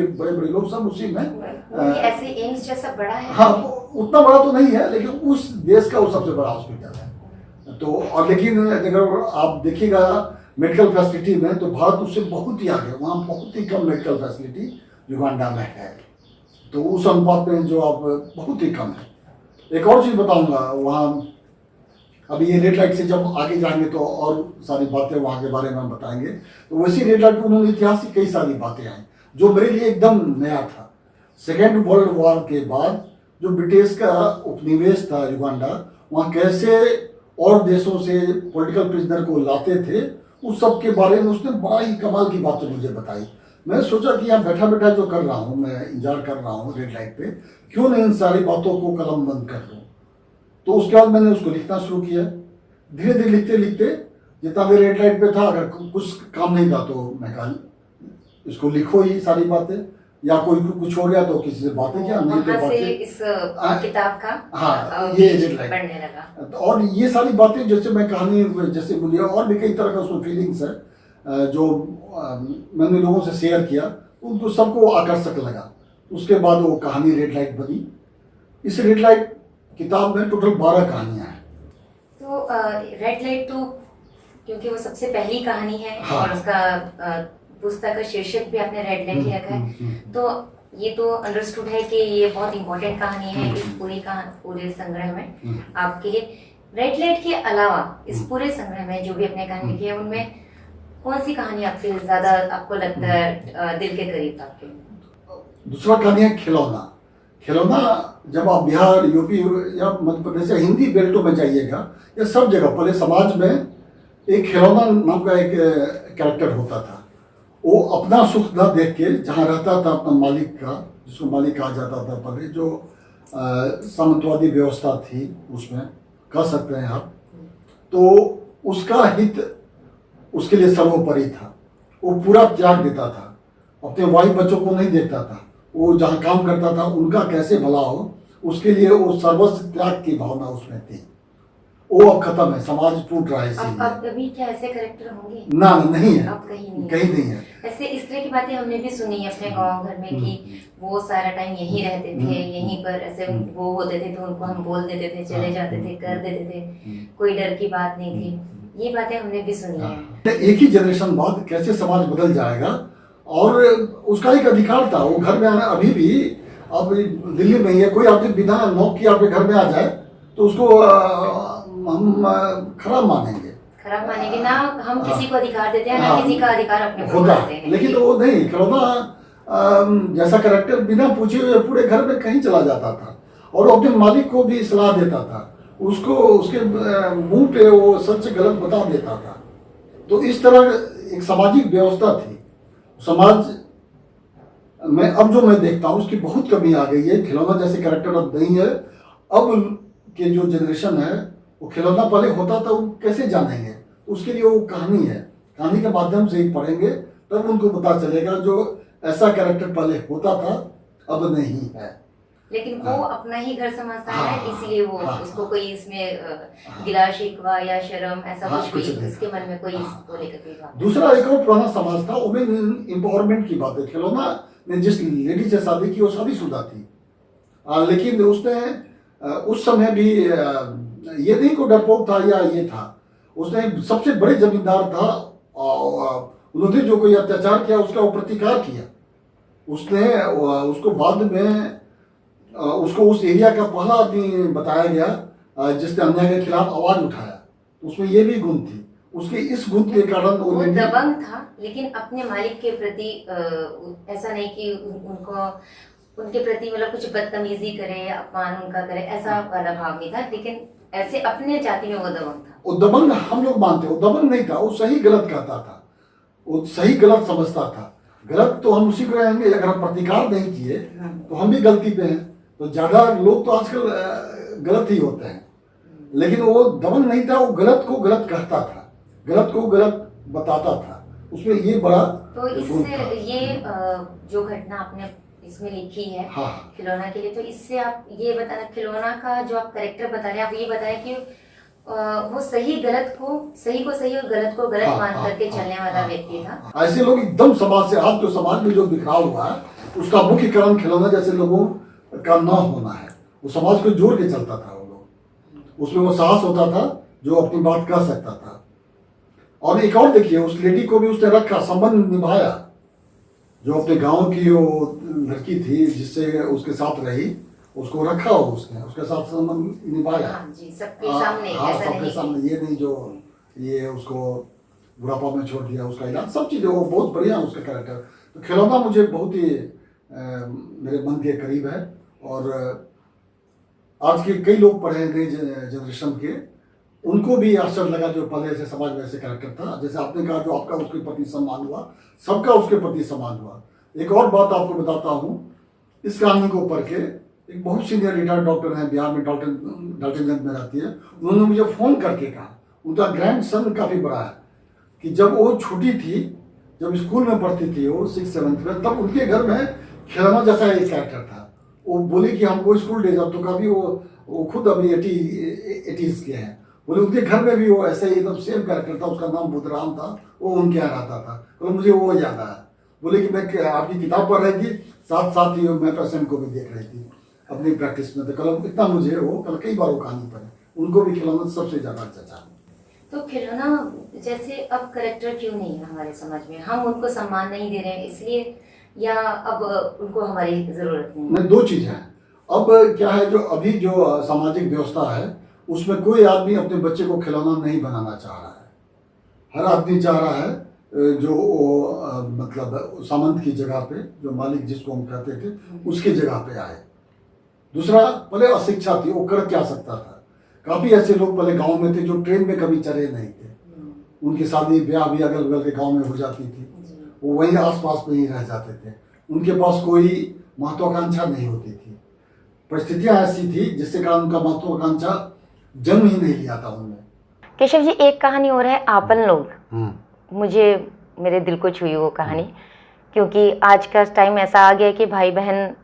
बड़े बड़े लोग सब उसी में, ऐसे एम्स जैसा बड़ा है। हाँ उतना बड़ा तो नहीं है लेकिन उस देश का वो सबसे बड़ा हॉस्पिटल है। तो और लेकिन अगर आप देखिएगा मेडिकल फैसिलिटी में तो भारत उससे बहुत ही आगे, वहाँ बहुत ही कम मेडिकल फैसिलिटी युगांडा में है। तो उस अनुपात में जो आप बहुत ही कम है। एक और चीज़ बताऊंगा, वहाँ अभी ये रेड लाइट से जब आगे जाएंगे तो और सारी बातें वहाँ के बारे में हम बताएंगे। तो वैसी रेड लाइट में उन्होंने इतिहास की कई सारी बातें आई जो मेरे लिए एकदम नया था। सेकेंड वर्ल्ड वॉर के बाद जो ब्रिटिश का उपनिवेश था युगांडा, वहाँ कैसे और देशों से पॉलिटिकल प्रिजनर को लाते थे, उस सब के बारे में उसने बड़ा ही कमाल की बातें मुझे बताई। मैं सोचा कि यहाँ बैठा बैठा जो कर रहा हूँ, मैं इंतजार कर रहा हूँ रेड लाइट पे, क्यों नहीं इन सारी बातों को कलम बंद कर लूँ। तो उसके बाद मैंने उसको लिखना शुरू किया। धीरे धीरे लिखते लिखते जितना देर रेड लाइट पे था, अगर कुछ काम नहीं था तो मैं कहा इसको लिखो ही सारी बातें, या कोई कुछ हो गया तो किसी से बातें क्या, नहीं तो वहाँ से बातें इस किताब का हाँ ये रेड लाइट बढ़ने लगा। और ये सारी बातें जैसे मैं कहानी जैसे बोली, और भी कई तरह का उसमें फीलिंग्स है जो मैंने लोगों से शेयर किया, उनको सबको आकर्षक लगा। उसके बाद वो कहानी रेड लाइट बनी। इस रेड लाइट किताब में टोटल 12 कहानियाँ हैं। तो रेड लाइट तो क्योंकि वो सबसे पहली कहानी है, हाँ। और उसका पुस्तक का शीर्षक भी आपने रेड लाइट ही रखा है, तो ये तो अंडरस्टूड है कि ये बहुत इंपॉर्टेंट कहानी है इस पूरे संग्रह में आपके लिए। रेड लाइट के अलावा इस पूरे संग्रह में जो भी आपने कहानी लिखी है, उनमें कौन सी कहानी आपके ज्यादा आपको लगता है दिल के करीब आपके? दूसरा कहानी है खिलौना। खिलौना जब आप बिहार, यूपी या मध्य प्रदेश या हिंदी बेल्टों में जाइएगा या सब जगह, पहले समाज में एक खिलौना नाम का एक कैरेक्टर होता था। वो अपना सुख न देख के जहाँ रहता था अपना मालिक का, जिसको मालिक कहा जाता था पहले, जो सामंतवादी व्यवस्था थी उसमें कह सकते हैं आप, तो उसका हित उसके लिए सर्वोपरि था। वो पूरा त्याग देता था, अपने वाइफ बच्चों को नहीं देखता था, वो जहाँ काम करता था उनका कैसे भला हो, उसके लिए वो सर्वस्व त्याग की भावना उसमें थी। वो अब खत्म है, समाज टूट रहा है इसीलिए। अब अभी क्या ऐसे करेक्टर होंगे? ना नहीं है, अब कहीं नहीं है। ऐसे इस तरह की बातें हमने भी सुनी है अपने गांव घर में कि वो सारा टाइम यहीं रहते थे, यहीं पर ऐसे वो होते थे तो उनको हम बोल देते थे, चले जाते थे, कर देते थे, कोई डर की बात नहीं थी। ये बातें हमने भी सुनी है। एक ही जनरेशन बाद कैसे समाज बदल जाएगा, और उसका एक अधिकार था वो घर में आना। अभी भी अब दिल्ली में ही है, कोई आदमी बिना नॉक किए आपके घर में आ जाए तो उसको हम खराब मानेंगे ना। हम किसी को अधिकार देते हैं, ना किसी का अधिकार अपने को होता देते हैं। लेकिन वो नहीं, खिलौना जैसा कैरेक्टर बिना पूछे हुए पूरे घर में कहीं चला जाता था, और वो अपने मालिक को भी सलाह देता था, उसको उसके मुंह पे वो सच गलत बता देता था। तो इस तरह एक सामाजिक व्यवस्था थी। समाज में अब जो मैं देखता हूँ उसकी बहुत कमी आ गई है। खिलौना जैसे कैरेक्टर अब नहीं है। अब के जो जनरेशन है वो खिलौना पहले होता था वो कैसे जानेंगे, उसके लिए वो कहानी है, कहानी के माध्यम से ही पढ़ेंगे तब उनको पता चलेगा जो ऐसा कैरेक्टर पहले होता था अब नहीं है। लेकिन वो अपना ही घर समझता है, इसीलिए वो उसको कोई इसमें गिला शिकवा या शर्म ऐसा कुछ भी इसके मन में कोई इसको लेकर कोई बात। दूसरा एक और पुराना समाज था, वुमेन एम्पावरमेंट की बात है। खिलौना ने जिस लेडी से शादी की वो शादीशुदा थी, लेकिन उसने उस समय भी ये नहीं को डरपोक था या ये था, उसने सबसे बड़े जमींदार था, उन्होंने जो कोई अत्याचार किया उसका वो प्रतिकार किया। उसने उसको बाद में उसको उस एरिया का पहला आदमी बताया गया जिसने अन्याय के खिलाफ आवाज उठाया। उसमें ये भी गुण थी, उसके इस गुण के कारण वो दबंग था, लेकिन अपने मालिक के प्रति ऐसा नहीं कि उनके प्रति मतलब कुछ बदतमीजी करे, अपमान उनका करे, ऐसा वाला भाव नहीं था, लेकिन ऐसे अपने जाति में वो दबंग था। वो दबंग हम लोग मानते, वो दबंग नहीं था, वो सही गलत कहता था, वो सही गलत समझता था। गलत तो हम उसी को रहेंगे, अगर हम प्रतिकार नहीं किए तो हम भी गलती पे हैं। तो ज्यादा लोग तो आजकल गलत ही होते हैं, लेकिन वो दबंग नहीं था, वो गलत को गलत कहता था, गलत को गलत बताता था। उसमें ये बड़ा तो इससे ये जो घटना आपने इसमें लिखी है खिलौना के लिए, तो इससे आप ये बताना, खिलौना का जो आप कैरेक्टर बता रहे हैं, आप ये बताएं कि वो सही को सही और गलत को गलत मान करके चलने वाला व्यक्ति था। ऐसे लोग एकदम समाज से, आज जो समाज में जो बिखराव हुआ है उसका मुख्य कारण खिलौना जैसे लोगों का न होना है। वो समाज को जोड़ के चलता था, वो लोग उसमें वो साहस होता था जो अपनी बात कह सकता था। और एक और देखिए, उस लेडी को भी उसने रखा, संबंध निभाया। जो अपने गांव की वो लड़की थी जिससे उसके साथ रही, उसको रखा हो, उसने उसके साथ संबंध निभाया। सबके सामने, ये नहीं जो ये उसको बुढ़ापा में छोड़ दिया, उसका इलाज, सब चीज़ें वो बहुत बढ़िया है उसका कैरेक्टर। तो खिलौना मुझे बहुत ही मेरे मन के करीब है। और आज के कई लोग पढ़े नए जनरेशन के, उनको भी आश्चर्य लगा जो पहले ऐसे समाज में ऐसे कैरेक्टर था। जैसे आपने कहा जो आपका उसके प्रति सम्मान हुआ, सबका उसके प्रति सम्मान हुआ। एक और बात आपको बताता हूँ, इस कहानी को पढ़ के एक बहुत सीनियर रिटायर्ड डॉक्टर हैं बिहार में, डाल्टनगंज में रहती है, उन्होंने मुझे फ़ोन करके कहा, उनका ग्रैंड सन काफ़ी बड़ा है, कि जब वो छोटी थी, जब स्कूल में पढ़ती थी वो 6th-7th में, तब उनके घर में खिलौना जैसा एक कैरेक्टर था। वो बोली कि हमको स्कूल ले जाओ, तो कभी वो खुद अभी 80s के हैं, बोले उनके घर में भी वो ऐसे ही एकदम सेम कैरेक्टर था, उसका नाम बुधराम था, वो उनके यहाँ रहता था। तो मुझे वो याद आया, बोले कि मैं आपकी किताब पढ़ रही थी, साथ साथ ही मैं पेशेंट को भी देख रही थी अपनी प्रैक्टिस में। तो कल इतना मुझे वो कल कई बार वो कहानी पढ़ी, उनको भी खिलौना सबसे ज़्यादा अच्छा। तो खिलौना जैसे अब करेक्टर क्यों नहीं है हमारे समाज में? हम उनको सम्मान नहीं दे रहे हैं इसलिए, या अब उनको हमारी ज़रूरत नहीं? नहीं, दो चीज़ हैं। अब क्या है, जो अभी जो सामाजिक व्यवस्था है उसमें कोई आदमी अपने बच्चे को खिलौना नहीं बनाना चाह रहा है। हर आदमी चाह रहा है जो मतलब सामंत की जगह पे, जो मालिक जिसको हम कहते थे, उसकी जगह पे आए। दूसरा, पहले अशिक्षा थी, वो कर क्या सकता था। काफ़ी ऐसे लोग पहले गांव में थे जो ट्रेन में कभी चढ़े नहीं थे, उनकी शादी ब्याह भी अगल बगल के गांव में हो जाती थी, वो वहीं आसपास में ही रह जाते थे, उनके पास कोई महत्वाकांक्षा नहीं होती थी। परिस्थितियां ऐसी थी जिससे कारण उनका महत्वाकांक्षा जन्म ही नहीं लिया था उनमें। केशव जी, एक कहानी और है, आपन लोग। मुझे मेरे दिल को छुई वो कहानी, क्योंकि आज का टाइम ऐसा आ गया कि भाई बहन,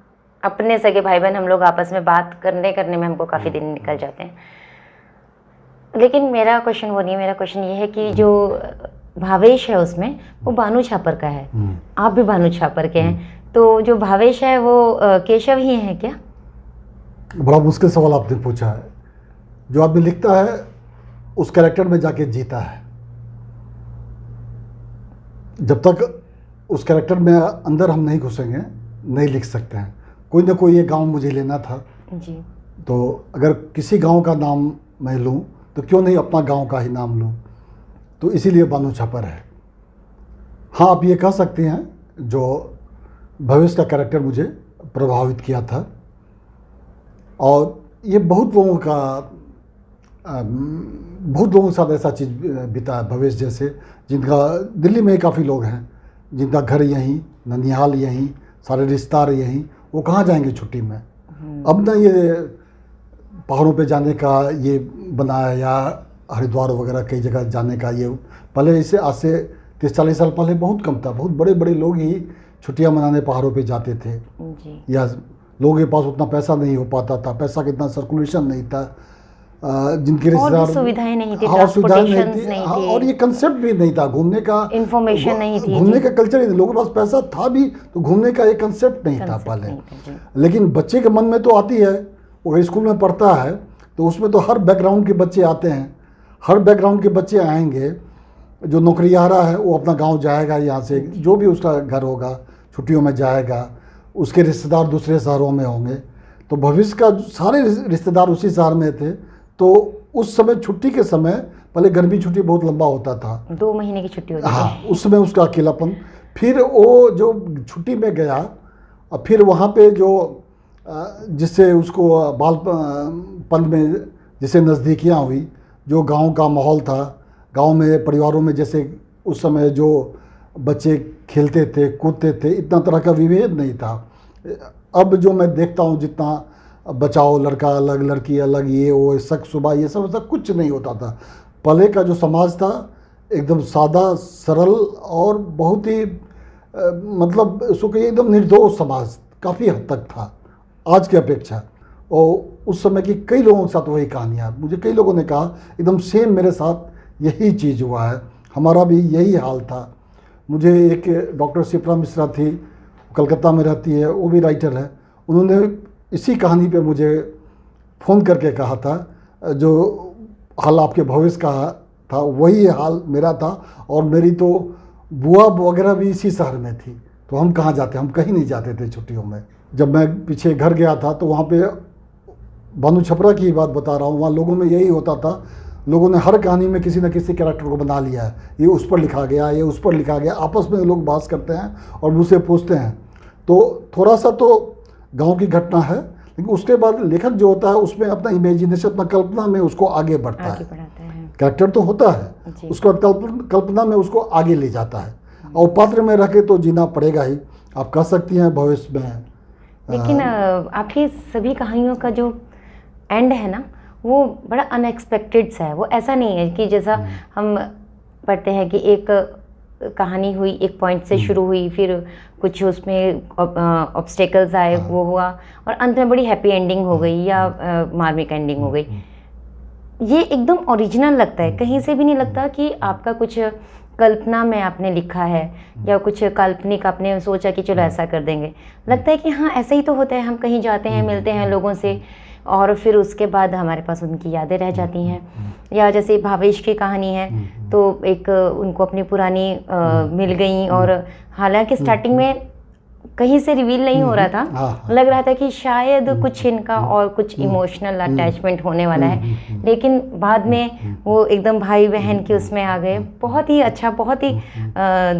अपने सगे भाई बहन, हम लोग आपस में बात करने में हमको काफ़ी दिन निकल जाते हैं। लेकिन मेरा क्वेश्चन वो नहीं है, मेरा क्वेश्चन ये है कि जो भावेश है उसमें, वो बानू छापर का है, आप भी बानू छापर के हैं, तो जो भावेश है वो केशव ही है क्या? बड़ा मुश्किल सवाल आपने पूछा है। जो आदमी लिखता है उस कैरेक्टर में जाके जीता है। जब तक उस कैरेक्टर में अंदर हम नहीं घुसेंगे, नहीं लिख सकते हैं। कोई ना कोई ये गांव मुझे लेना था जी, तो अगर किसी गांव का नाम मैं लूं तो क्यों नहीं अपना गांव का ही नाम लूं, तो इसीलिए बानू छापर है। हाँ, आप ये कह सकते हैं जो भविष्य का कैरेक्टर मुझे प्रभावित किया था, और ये बहुत लोगों के साथ ऐसा चीज़ बीता है। भविष्य जैसे, जिनका दिल्ली में काफ़ी लोग हैं जिनका घर यहीं, ननिहाल यहीं, सारे रिश्तेदार यहीं, वो कहाँ जाएंगे छुट्टी में। अब ना ये पहाड़ों पे जाने का ये बनाया, या हरिद्वार वगैरह कई जगह जाने का ये, पहले इसे आज से 30-40 साल पहले बहुत कम था। बहुत बड़े बड़े लोग ही छुट्टियां मनाने पहाड़ों पे जाते थे जी। या लोगों के पास उतना पैसा नहीं हो पाता था, पैसा का इतना सर्कुलेशन नहीं था, जिनके रिश्तेदार, सुविधाएं नहीं थी, हाँ, सुविधाएं नहीं नहीं थी, हाँ, थी, और ये कंसेप्ट भी नहीं था घूमने का, इंफॉर्मेशन नहीं थी, घूमने का कल्चर ही नहीं। लोगों के पास पैसा था भी तो घूमने का एक कंसेप्ट नहीं था पहले। लेकिन बच्चे के मन में तो आती है, वो अगर स्कूल में पढ़ता है तो उसमें तो हर बैकग्राउंड के बच्चे आते हैं, हर बैकग्राउंड के बच्चे आएंगे। जो नौकरियारा है वो अपना गाँव जाएगा, यहाँ से जो भी उसका घर होगा छुट्टियों में जाएगा, उसके रिश्तेदार दूसरे शहरों में होंगे। तो भविष्य का सारे रिश्तेदार उसी शहर में थे। तो उस समय छुट्टी के समय, पहले गर्मी छुट्टी बहुत लंबा होता था, 2 महीने की छुट्टी होती थी। हाँ, उस समय उसका अकेलापन। फिर वो जो छुट्टी में गया, और फिर वहाँ पे जो जिससे उसको बालपन में जिससे नज़दीकियाँ हुई, जो गांव का माहौल था, गांव में परिवारों में जैसे उस समय जो बच्चे खेलते थे कूदते थे, इतना तरह का विभेद नहीं था। अब जो मैं देखता हूँ, जितना बचाओ, लड़का अलग लड़की अलग, ये वो शक सुबह, ये सब ऐसा कुछ नहीं होता था। पहले का जो समाज था एकदम सादा सरल और बहुत ही मतलब उसको कहिए एकदम निर्दोष समाज काफ़ी हद तक था आज की अपेक्षा। और उस समय की कई लोगों के साथ वही कहानियाँ, मुझे कई लोगों ने कहा एकदम सेम मेरे साथ यही चीज़ हुआ है, हमारा भी यही हाल था। मुझे एक डॉक्टर शिप्रा मिश्रा थी, कलकत्ता में रहती है, वो भी राइटर है, उन्होंने इसी कहानी पे मुझे फ़ोन करके कहा था, जो हाल आपके भविष्य का था वही हाल मेरा था, और मेरी तो बुआ वगैरह भी इसी शहर में थी। तो हम कहाँ जाते, हम कहीं नहीं जाते थे छुट्टियों में। जब मैं पीछे घर गया था तो वहाँ पे बानू छपरा की बात बता रहा हूँ, वहाँ लोगों में यही होता था, लोगों ने हर कहानी में किसी न किसी कैरेक्टर को बना लिया है, ये उस पर लिखा गया, ये उस पर लिखा गया, आपस में लोग बात करते हैं और मुझसे पूछते हैं। तो थोड़ा सा तो गांव की घटना है, लेकिन उसके बाद लेखक जो होता है उसमें अपना इमेजिनेशन, अपना कल्पना में उसको आगे बढ़ता आगे है। बढ़ाते हैं। कैरेक्टर तो होता है, जी। उसके बाद कल्पना में उसको आगे ले जाता है, और पात्र में रखे तो जीना पड़ेगा ही। आप कह सकती हैं भविष्य में। लेकिन आपकी सभी कहानियों का जो एंड है ना, वो बड़ा अनएक्सपेक्टेड सा है। वो ऐसा नहीं है कि जैसा हम पढ़ते हैं कि एक कहानी हुई, एक पॉइंट से शुरू हुई, फिर कुछ उसमें ऑब्स्टेकल्स आए, वो हुआ, और अंत में बड़ी हैप्पी एंडिंग हो गई या मार्मिक एंडिंग हो गई। ये एकदम ओरिजिनल लगता है, कहीं से भी नहीं लगता कि आपका कुछ कल्पना में आपने लिखा है या कुछ काल्पनिक आपने सोचा कि चलो ऐसा कर देंगे। लगता है कि हाँ ऐसा ही तो होता है, हम कहीं जाते हैं, मिलते हैं लोगों से, और फिर उसके बाद हमारे पास उनकी यादें रह जाती हैं। या जैसे भावेश की कहानी है, तो एक उनको अपनी पुरानी मिल गई, और हालांकि स्टार्टिंग में कहीं से रिवील नहीं हो रहा था, लग रहा था कि शायद कुछ इनका और कुछ इमोशनल अटैचमेंट होने वाला है, लेकिन बाद में वो एकदम भाई बहन के उसमें आ गए। बहुत ही अच्छा, बहुत ही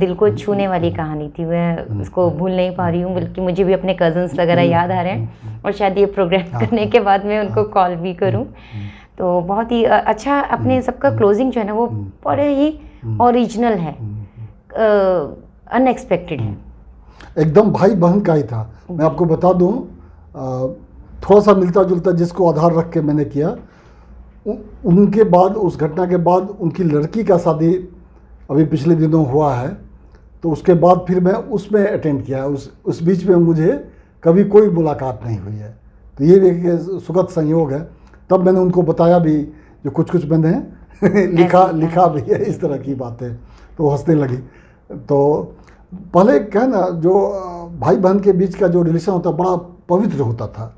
दिल को छूने वाली कहानी थी। मैं उसको भूल नहीं पा रही हूँ, बल्कि मुझे भी अपने कजन्स वगैरह याद आ रहे हैं, और शायद ये प्रोग्राम करने के बाद मैं उनको कॉल भी करूँ। तो बहुत ही अच्छा, अपने सबका क्लोजिंग जो है ना वो बड़े ही ओरिजिनल है, अनएक्सपेक्टेड है, एकदम भाई बहन का ही था। मैं आपको बता दूं, थोड़ा सा मिलता जुलता जिसको आधार रख के मैंने किया। उनके बाद, उस घटना के बाद उनकी लड़की का शादी अभी पिछले दिनों हुआ है, तो उसके बाद फिर मैं उसमें अटेंड किया। उस बीच में मुझे कभी कोई मुलाकात नहीं हुई है, तो ये भी एक सुखद संयोग है। तब मैंने उनको बताया भी, जो कुछ मैंने लिखा भी है इस तरह की बातें, तो हंसने लगी। तो पहले क्या ना, जो भाई बहन के बीच का जो रिलेशन होता बड़ा पवित्र होता था,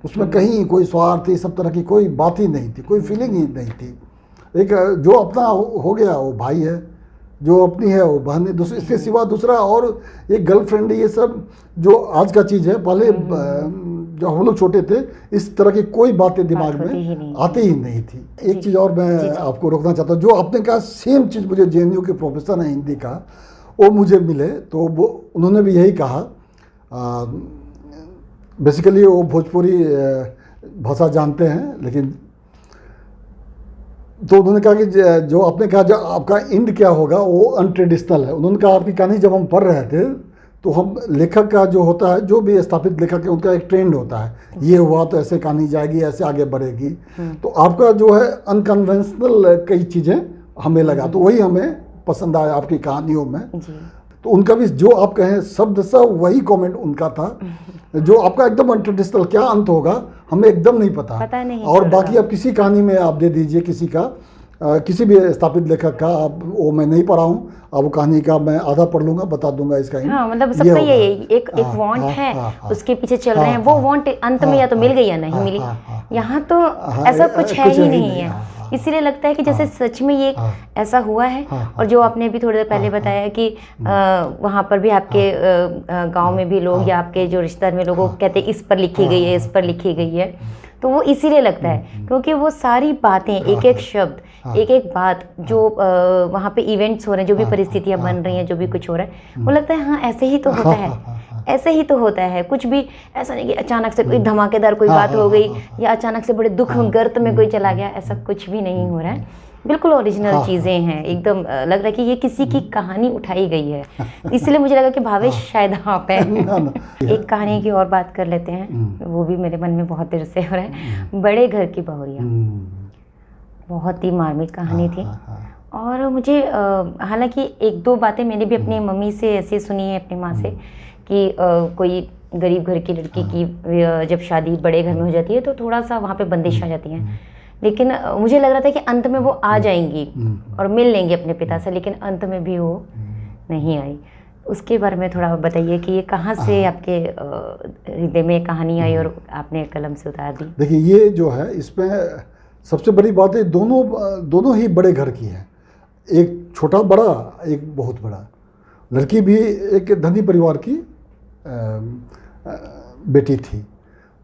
उसमें कहीं कोई स्वार्थ, ये सब तरह की कोई बात ही नहीं थी, कोई फीलिंग ही नहीं थी। एक जो अपना हो गया वो भाई है, जो अपनी है वो बहन है, दूसरे इसके सिवा दूसरा, और एक गर्लफ्रेंड, ये सब जो आज का चीज़ है। पहले जब हम लोग छोटे थे इस तरह की कोई बातें दिमाग में आती ही नहीं थी। एक चीज़ और मैं आपको रोकना चाहता हूँ, जो आपने कहा सेम चीज़ मुझे JNU के प्रोफेसर हैं हिंदी का, वो मुझे मिले, तो वो उन्होंने भी यही कहा। बेसिकली वो भोजपुरी भाषा जानते हैं, लेकिन तो उन्होंने कहा कि जो आपने कहा जो आपका एंड क्या होगा वो अनट्रेडिशनल है। उन्होंने कहा आपकी कहानी जब हम पढ़ रहे थे तो हम लेखक का जो होता है, जो भी स्थापित लेखक है, उनका एक ट्रेंड होता है, ये हुआ तो ऐसे कहानी जाएगी, ऐसे आगे बढ़ेगी। तो आपका जो है अनकन्वेंशनल कई चीज़ें हमें लगा, तो वही हमें पसंद आया आपकी कहानियों में। तो उनका भी जो आप कहें शब्द सब वही कमेंट उनका था, जो आपका एकदम अनट्रेडिशनल, क्या अंत होगा हमें एकदम नहीं पता नहीं। और बाकी आप किसी कहानी में आप दे दीजिए, किसी का किसी भी स्थापित लेखक का, आप वो मैं नहीं पढ़ा हूँ, अब वो कहानी का मैं आधा पढ़ लूंगा, बता दूंगा इसका। हाँ, मतलब सबका ये एक वांट है, उसके पीछे चल रहे हैं, वो वांट अंत में या तो मिल गई या नहीं मिली। यहाँ तो ऐसा कुछ है ही नहीं है, इसीलिए लगता है कि जैसे सच में ये ऐसा हुआ है। और जो आपने अभी थोड़ी देर पहले बताया कि वहाँ पर भी आपके गांव में भी लोग या आपके जो रिश्तेदार में लोगों कहते हैं इस पर लिखी गई है, इस पर लिखी गई है, तो वो इसीलिए लगता है क्योंकि वो सारी बातें, एक एक शब्द, एक एक बात जो वहाँ पे इवेंट्स हो रहे हैं, जो भी परिस्थितियाँ बन रही हैं, जो भी कुछ हो रहा है, वो लगता है हाँ ऐसे ही तो होता है, ऐसे ही तो होता है। कुछ भी ऐसा नहीं कि अचानक से कोई धमाकेदार कोई बात हो गई या अचानक से बड़े दुख गर्त में कोई चला गया, ऐसा कुछ भी नहीं हो रहा है। बिल्कुल ओरिजिनल चीज़ें हैं, एकदम लग रहा है कि ये किसी की कहानी उठाई गई है, इसलिए मुझे लगा कि भावेश शायद आप हैं। एक कहानी की और बात कर लेते हैं, वो भी मेरे मन में बहुत देर से हो रहा है। बड़े घर की बहुरिया, बहुत ही मार्मिक कहानी थी। और मुझे हालांकि एक दो बातें मैंने भी अपनी मम्मी से ऐसे सुनी है, अपनी माँ से, कि कोई गरीब घर की लड़की की जब शादी बड़े घर में हो जाती है तो थोड़ा सा वहाँ पे बंदिश आ जाती हैं। लेकिन मुझे लग रहा था कि अंत में वो आ जाएंगी और मिल लेंगी अपने पिता से, लेकिन अंत में भी वो नहीं आई। उसके बारे में थोड़ा बताइए कि ये कहाँ से आपके हृदय में कहानी आई और आपने कलम से उतार दी। देखिए, ये जो है इसमें सबसे बड़ी बात है, दोनों ही बड़े घर की है। एक छोटा बड़ा, एक बहुत बड़ा। लड़की भी एक धनी परिवार की बेटी थी।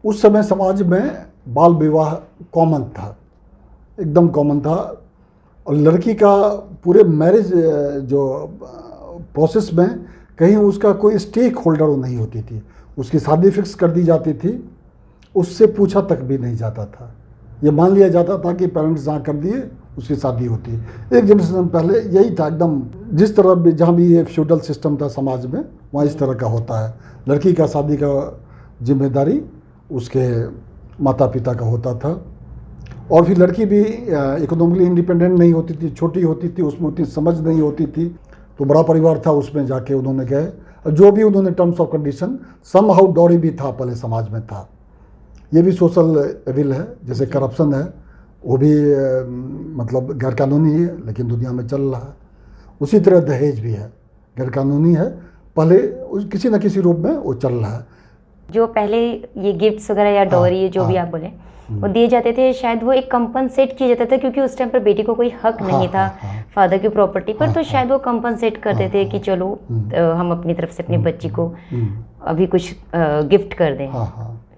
उस समय समाज में बाल विवाह कॉमन था, एकदम कॉमन था। और लड़की का पूरे मैरिज जो प्रोसेस में कहीं उसका कोई स्टेक होल्डर नहीं होती थी। उसकी शादी फिक्स कर दी जाती थी, उससे पूछा तक भी नहीं जाता था। ये मान लिया जाता था कि पेरेंट्स जहाँ कर दिए उसकी शादी होती है। एक जनरेशन पहले यही था एकदम, जिस तरह भी जहाँ भी ये फ्यूडल सिस्टम था समाज में, वहाँ इस तरह का होता है। लड़की का शादी का जिम्मेदारी उसके माता पिता का होता था, और फिर लड़की भी इकोनॉमिकली इंडिपेंडेंट नहीं होती थी, छोटी होती थी, उसमें उतनी समझ नहीं होती थी। तो बड़ा परिवार था, उसमें जाके उन्होंने गए, जो भी उन्होंने terms of condition, somehow dowry भी था पहले समाज में था। ये भी सोशल एविल है, जैसे करप्शन है, वो भी मतलब गैर कानूनी है लेकिन दुनिया में चल रहा है। उसी तरह दहेज भी है, गैर कानूनी है, पहले किसी न किसी रूप में वो चल रहा है। जो पहले ये गिफ्ट्स वगैरह या डॉरी जो भी आप बोले वो दिए जाते थे, शायद वो एक कंपनसेट किया जाता था, क्योंकि उस टाइम पर बेटी को कोई हक नहीं था फादर की प्रॉपर्टी पर, तो शायद वो कंपनसेट करते थे कि चलो हम अपनी तरफ से अपनी बच्ची को अभी कुछ गिफ्ट कर दें।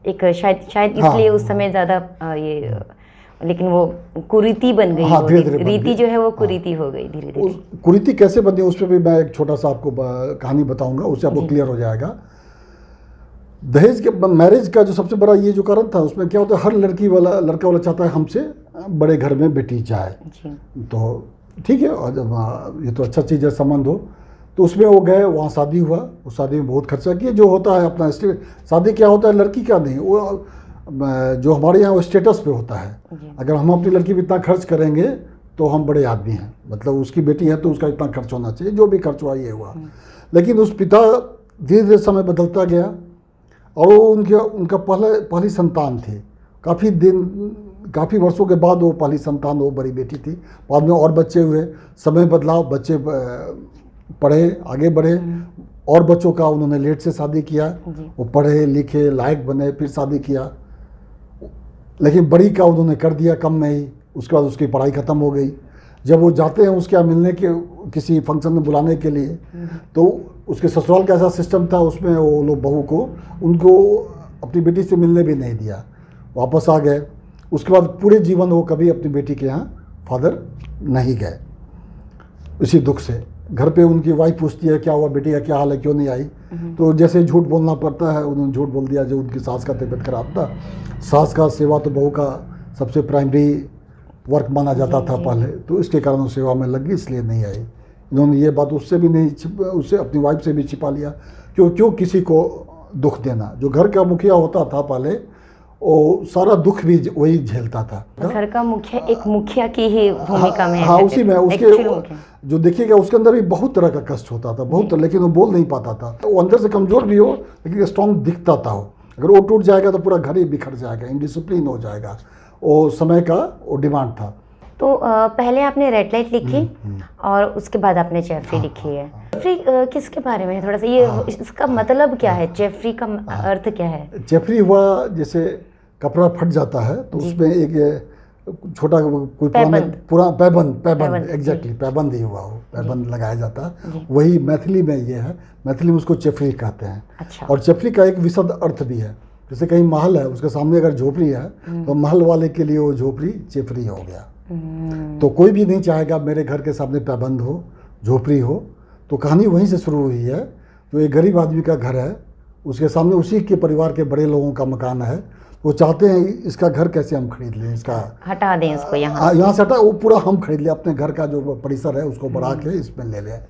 एक शायद इसलिए उस समय ज़्यादा ये, लेकिन वो कुरीति बन गई, रीति जो है वो कुरीति हो गई धीरे धीरे। कुरीति कैसे बनी उस पर भी मैं एक छोटा सा आपको कहानी बताऊंगा, उससे आपको क्लियर हो जाएगा। दहेज के मैरिज का जो सबसे बड़ा ये जो कारण था, उसमें क्या होता है, हर लड़का वाला चाहता है हमसे बड़े घर में बेटी जाए। तो ठीक है, और जब ये तो अच्छा चीज़ है, संबंध हो, तो उसमें वो गए, वहाँ शादी हुआ, उस शादी में बहुत खर्चा किया। जो होता है अपना शादी क्या होता है, लड़की का नहीं, वो जो हमारे यहाँ वो स्टेटस पे होता है। अगर हम अपनी लड़की पे इतना खर्च करेंगे तो हम बड़े आदमी हैं, मतलब उसकी बेटी है तो उसका इतना खर्च होना चाहिए, जो भी खर्च हुआ ये हुआ। लेकिन उस पिता धीरे धीरे समय बदलता गया, और वो उनका पहली संतान थी। काफ़ी वर्षों के बाद वो पहली संतान, वो बड़ी बेटी थी। बाद में और बच्चे हुए, समय बदलाव, बच्चे पढ़े, आगे बढ़े, और बच्चों का उन्होंने लेट से शादी किया, वो पढ़े लिखे लायक बने, फिर शादी किया। लेकिन बड़ी का उन्होंने कर दिया कम में ही, उसके बाद उसकी पढ़ाई ख़त्म हो गई। जब वो जाते हैं उसके यहाँ मिलने के, किसी फंक्शन में बुलाने के लिए, तो उसके ससुराल का ऐसा सिस्टम था, उसमें वो लोग बहू को उनको अपनी बेटी से मिलने भी नहीं दिया, वापस आ गए। उसके बाद पूरे जीवन वो कभी अपनी बेटी के यहाँ फादर नहीं गए, इसी दुख से। घर पे उनकी वाइफ पूछती है क्या हुआ बेटी का, क्या हाल है, क्यों नहीं आई? तो जैसे झूठ बोलना पड़ता है, उन्होंने झूठ बोल दिया जो उनकी सास का तबीयत खराब था। सास का सेवा तो बहू का सबसे प्राइमरी वर्क माना जाता था पहले, तो इसके कारण सेवा में लग गई, इसलिए नहीं आई। इन्होंने ये बात उससे भी नहीं, उससे अपनी वाइफ से भी छिपा लिया, क्यों किसी को दुख देना। जो घर का मुखिया होता था पहले, वो सारा दुख भी वही झेलता था। घर का मुखिया एक मुखिया की ही भूमिका में, हाँ उसी में उसके जो देखिएगा उसके अंदर भी बहुत तरह का कष्ट होता था, बहुत, लेकिन वो बोल नहीं पाता था। वो अंदर से कमज़ोर भी हो लेकिन स्ट्रॉन्ग दिखता था। वो अगर वो टूट जाएगा तो पूरा घर ही बिखर जाएगा, इनडिसिप्लिन हो जाएगा। वो समय का वो डिमांड था। तो पहले आपने रेड लाइट लिखी और उसके बाद आपने जेफरी लिखी है। जेफरी किसके बारे में है, थोड़ा सा ये इसका मतलब क्या है, जेफरी का अर्थ क्या है? जेफरी हुआ जैसे कपड़ा फट जाता है तो उसमें एक छोटा कोई पूरा पैबंद एग्जैक्टली पैबंद ही हुआ, हो पैबंद लगाया जाता है, वही मैथिली में ये है। मैथिली में उसको चेफरी कहते हैं। अच्छा। और चेफरी का एक विशद अर्थ भी है, जैसे कहीं महल है उसके सामने अगर झोपड़ी है तो महल वाले के लिए वो झोपड़ी चेफरी हो गया। तो कोई भी नहीं चाहेगा मेरे घर के सामने पैबंद हो, झोपड़ी हो। तो कहानी वहीं से शुरू हुई है। जो एक गरीब आदमी का घर है, उसके सामने उसी के परिवार के बड़े लोगों का मकान है, वो चाहते हैं इसका घर कैसे हम खरीद लें, इसका हटा दें इसको, यहाँ से हटा, वो पूरा हम खरीद लें, अपने घर का जो परिसर है उसको बढ़ा के इसमें ले लें।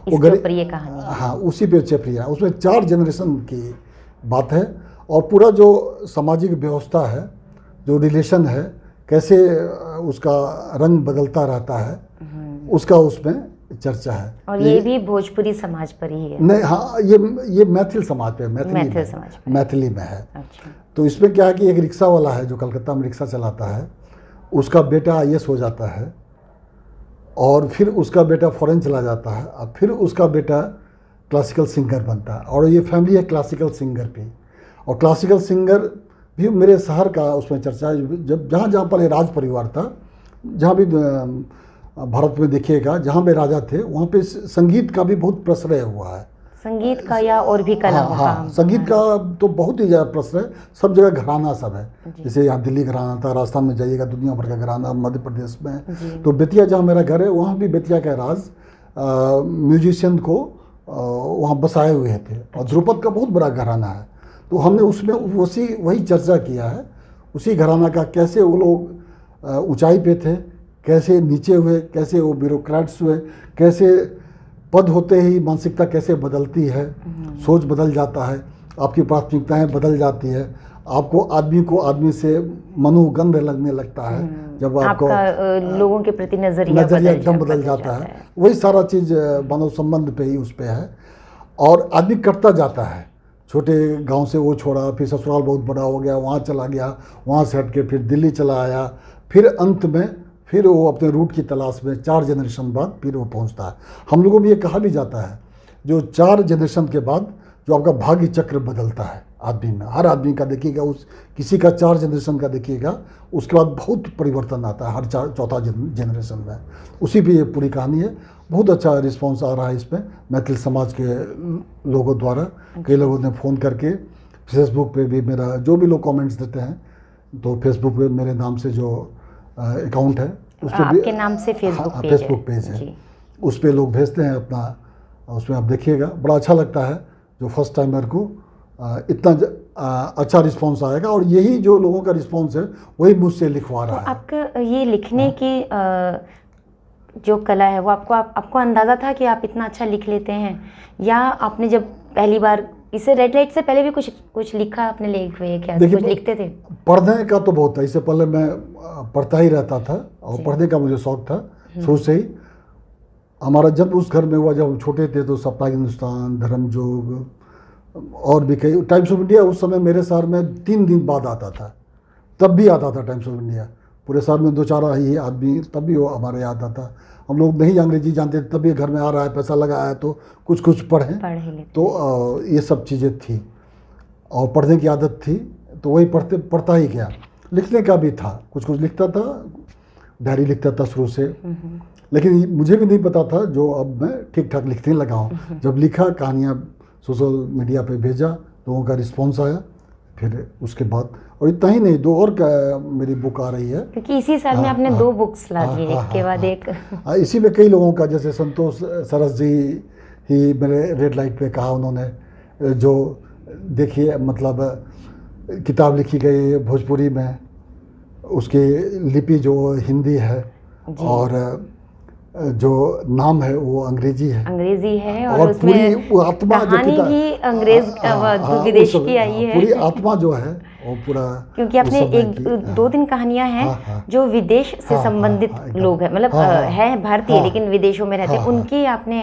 वो गरीब ये कहानी, हाँ उसी पे चेफरी है। उसमें 4 जनरेशन की बात है, और पूरा जो सामाजिक व्यवस्था है, जो रिलेशन है, कैसे उसका रंग बदलता रहता है, उसका उसमें चर्चा है। और ये भी भोजपुरी समाज पर ही है? नहीं, हाँ ये मैथिल समाज पे, मैथिली में है। अच्छा। तो इसमें क्या है कि एक रिक्शा वाला है जो कलकत्ता में रिक्शा चलाता है, उसका बेटा IAS हो जाता है, और फिर उसका बेटा फॉरेन चला जाता है, और फिर उसका बेटा क्लासिकल सिंगर बनता है। और ये फैमिली है क्लासिकल सिंगर पे, और क्लासिकल सिंगर भी मेरे शहर का उसमें चर्चा है। जब जहाँ पहले राज परिवार था, जहाँ भी भारत में देखिएगा जहाँ पे राजा थे, वहाँ पे संगीत का भी बहुत प्रश्रय हुआ है। संगीत का या और भी कला? हाँ, संगीत का तो बहुत ही ज़्यादा प्रश्रय, सब जगह घराना सब है। जैसे यहाँ दिल्ली घराना था, राजस्थान में जाइएगा दुनिया भर का घराना, मध्य प्रदेश में तो बेतिया जहाँ मेरा घर है वहाँ भी बेतिया का राज म्यूजिशियन को वहाँ बसाए हुए थे। और ध्रुपद का बहुत बड़ा घराना है। तो हमने उसमें वही चर्चा किया है, उसी घराना का, कैसे वो लोग ऊंचाई पे थे, कैसे नीचे हुए, कैसे वो ब्यूरोक्रेट्स हुए, कैसे पद होते ही मानसिकता कैसे बदलती है, सोच बदल जाता है, आपकी प्राथमिकताएं बदल जाती है, आपको आदमी से मनोगंध लगने लगता है, जब आपको लोगों के प्रति नजरिया एकदम बदल जाता है। वही सारा चीज़ मानव संबंध पे ही उस पे है। और आदमी कटता जाता है, छोटे गांव से वो छोड़ा, फिर ससुराल बहुत बड़ा हो गया, वहाँ चला गया, वहाँ से हट के फिर दिल्ली चला आया, फिर अंत में फिर वो अपने रूट की तलाश में 4 जनरेशन बाद फिर वो पहुँचता है। हम लोगों में ये कहा भी जाता है, जो 4 जनरेशन के बाद जो आपका भाग्य चक्र बदलता है आदमी में, हर आदमी का देखिएगा, उस किसी का 4 जनरेशन का देखिएगा, उसके बाद बहुत परिवर्तन आता है हर चौथा जनरेशन में। उसी पे ये पूरी कहानी है। बहुत अच्छा रिस्पांस आ रहा है इसमें मैथिल समाज के लोगों द्वारा। कई लोगों ने फ़ोन करके, फेसबुक पे भी मेरा जो भी लोग कमेंट्स देते हैं, तो फेसबुक पे मेरे नाम से जो अकाउंट है उस पर भी आपके नाम से फेसबुक पेज है, उस पर लोग भेजते हैं अपना, उसमें आप देखिएगा, बड़ा अच्छा लगता है। जो फर्स्ट टाइमर को इतना अच्छा रिस्पांस आएगा, और यही जो लोगों का रिस्पांस है वही मुझसे लिखवा रहा है। आपका ये लिखने की जो कला है वो आपको अंदाज़ा था कि आप इतना अच्छा लिख लेते हैं, या आपने जब पहली बार इसे रेड लाइट से पहले भी कुछ लिखा आपने लेख हुए क्या, कुछ लिखते थे? पढ़ने का तो बहुत था, इससे पहले मैं पढ़ता ही रहता था, और पढ़ने का मुझे शौक था शुरू से ही। हमारा जन्म उस घर में हुआ जब हम छोटे थे, तो साप्ताहिक हिंदुस्तान, धर्मयुग और भी कई, टाइम्स ऑफ इंडिया उस समय मेरे शहर में 3 दिन बाद आता था, तब भी आता था टाइम्स ऑफ इंडिया। पूरे शहर में 2-4 ही आदमी तब भी वो हमारे यहाँ आता था। हम लोग नहीं अंग्रेजी जानते, तब भी घर में आ रहा है, पैसा लगा है तो कुछ पढ़ें, तो ये सब चीज़ें थी, और पढ़ने की आदत थी, तो वही पढ़ता ही गया। लिखने का भी था, कुछ लिखता था, डायरी लिखता था शुरू से, लेकिन मुझे भी नहीं पता था जो अब मैं ठीक ठाक लिखने लगा हूँ। जब लिखा, कहानियाँ सोशल मीडिया पे भेजा, लोगों का रिस्पॉन्स आया, फिर उसके बाद, और इतना ही नहीं, 2 और मेरी बुक आ रही है, क्योंकि इसी साल में आपने 2 बुक्स ला दी, एक के बाद एक। इसी में कई लोगों का, जैसे संतोष सरस जी ही मेरे रेड लाइट पे कहा उन्होंने, जो देखिए मतलब किताब लिखी गई है भोजपुरी में, उसकी लिपि जो हिंदी है, और जो नाम है वो अंग्रेजी है, और उसमें पूरी आत्मा जो ही अंग्रेज विदेश की आई है, पूरी आत्मा जो है वो पूरा, क्योंकि आपने 1-2 कहानियां हैं जो विदेश से संबंधित लोग हैं, मतलब है भारतीय लेकिन विदेशों में रहते हैं, उनकी आपने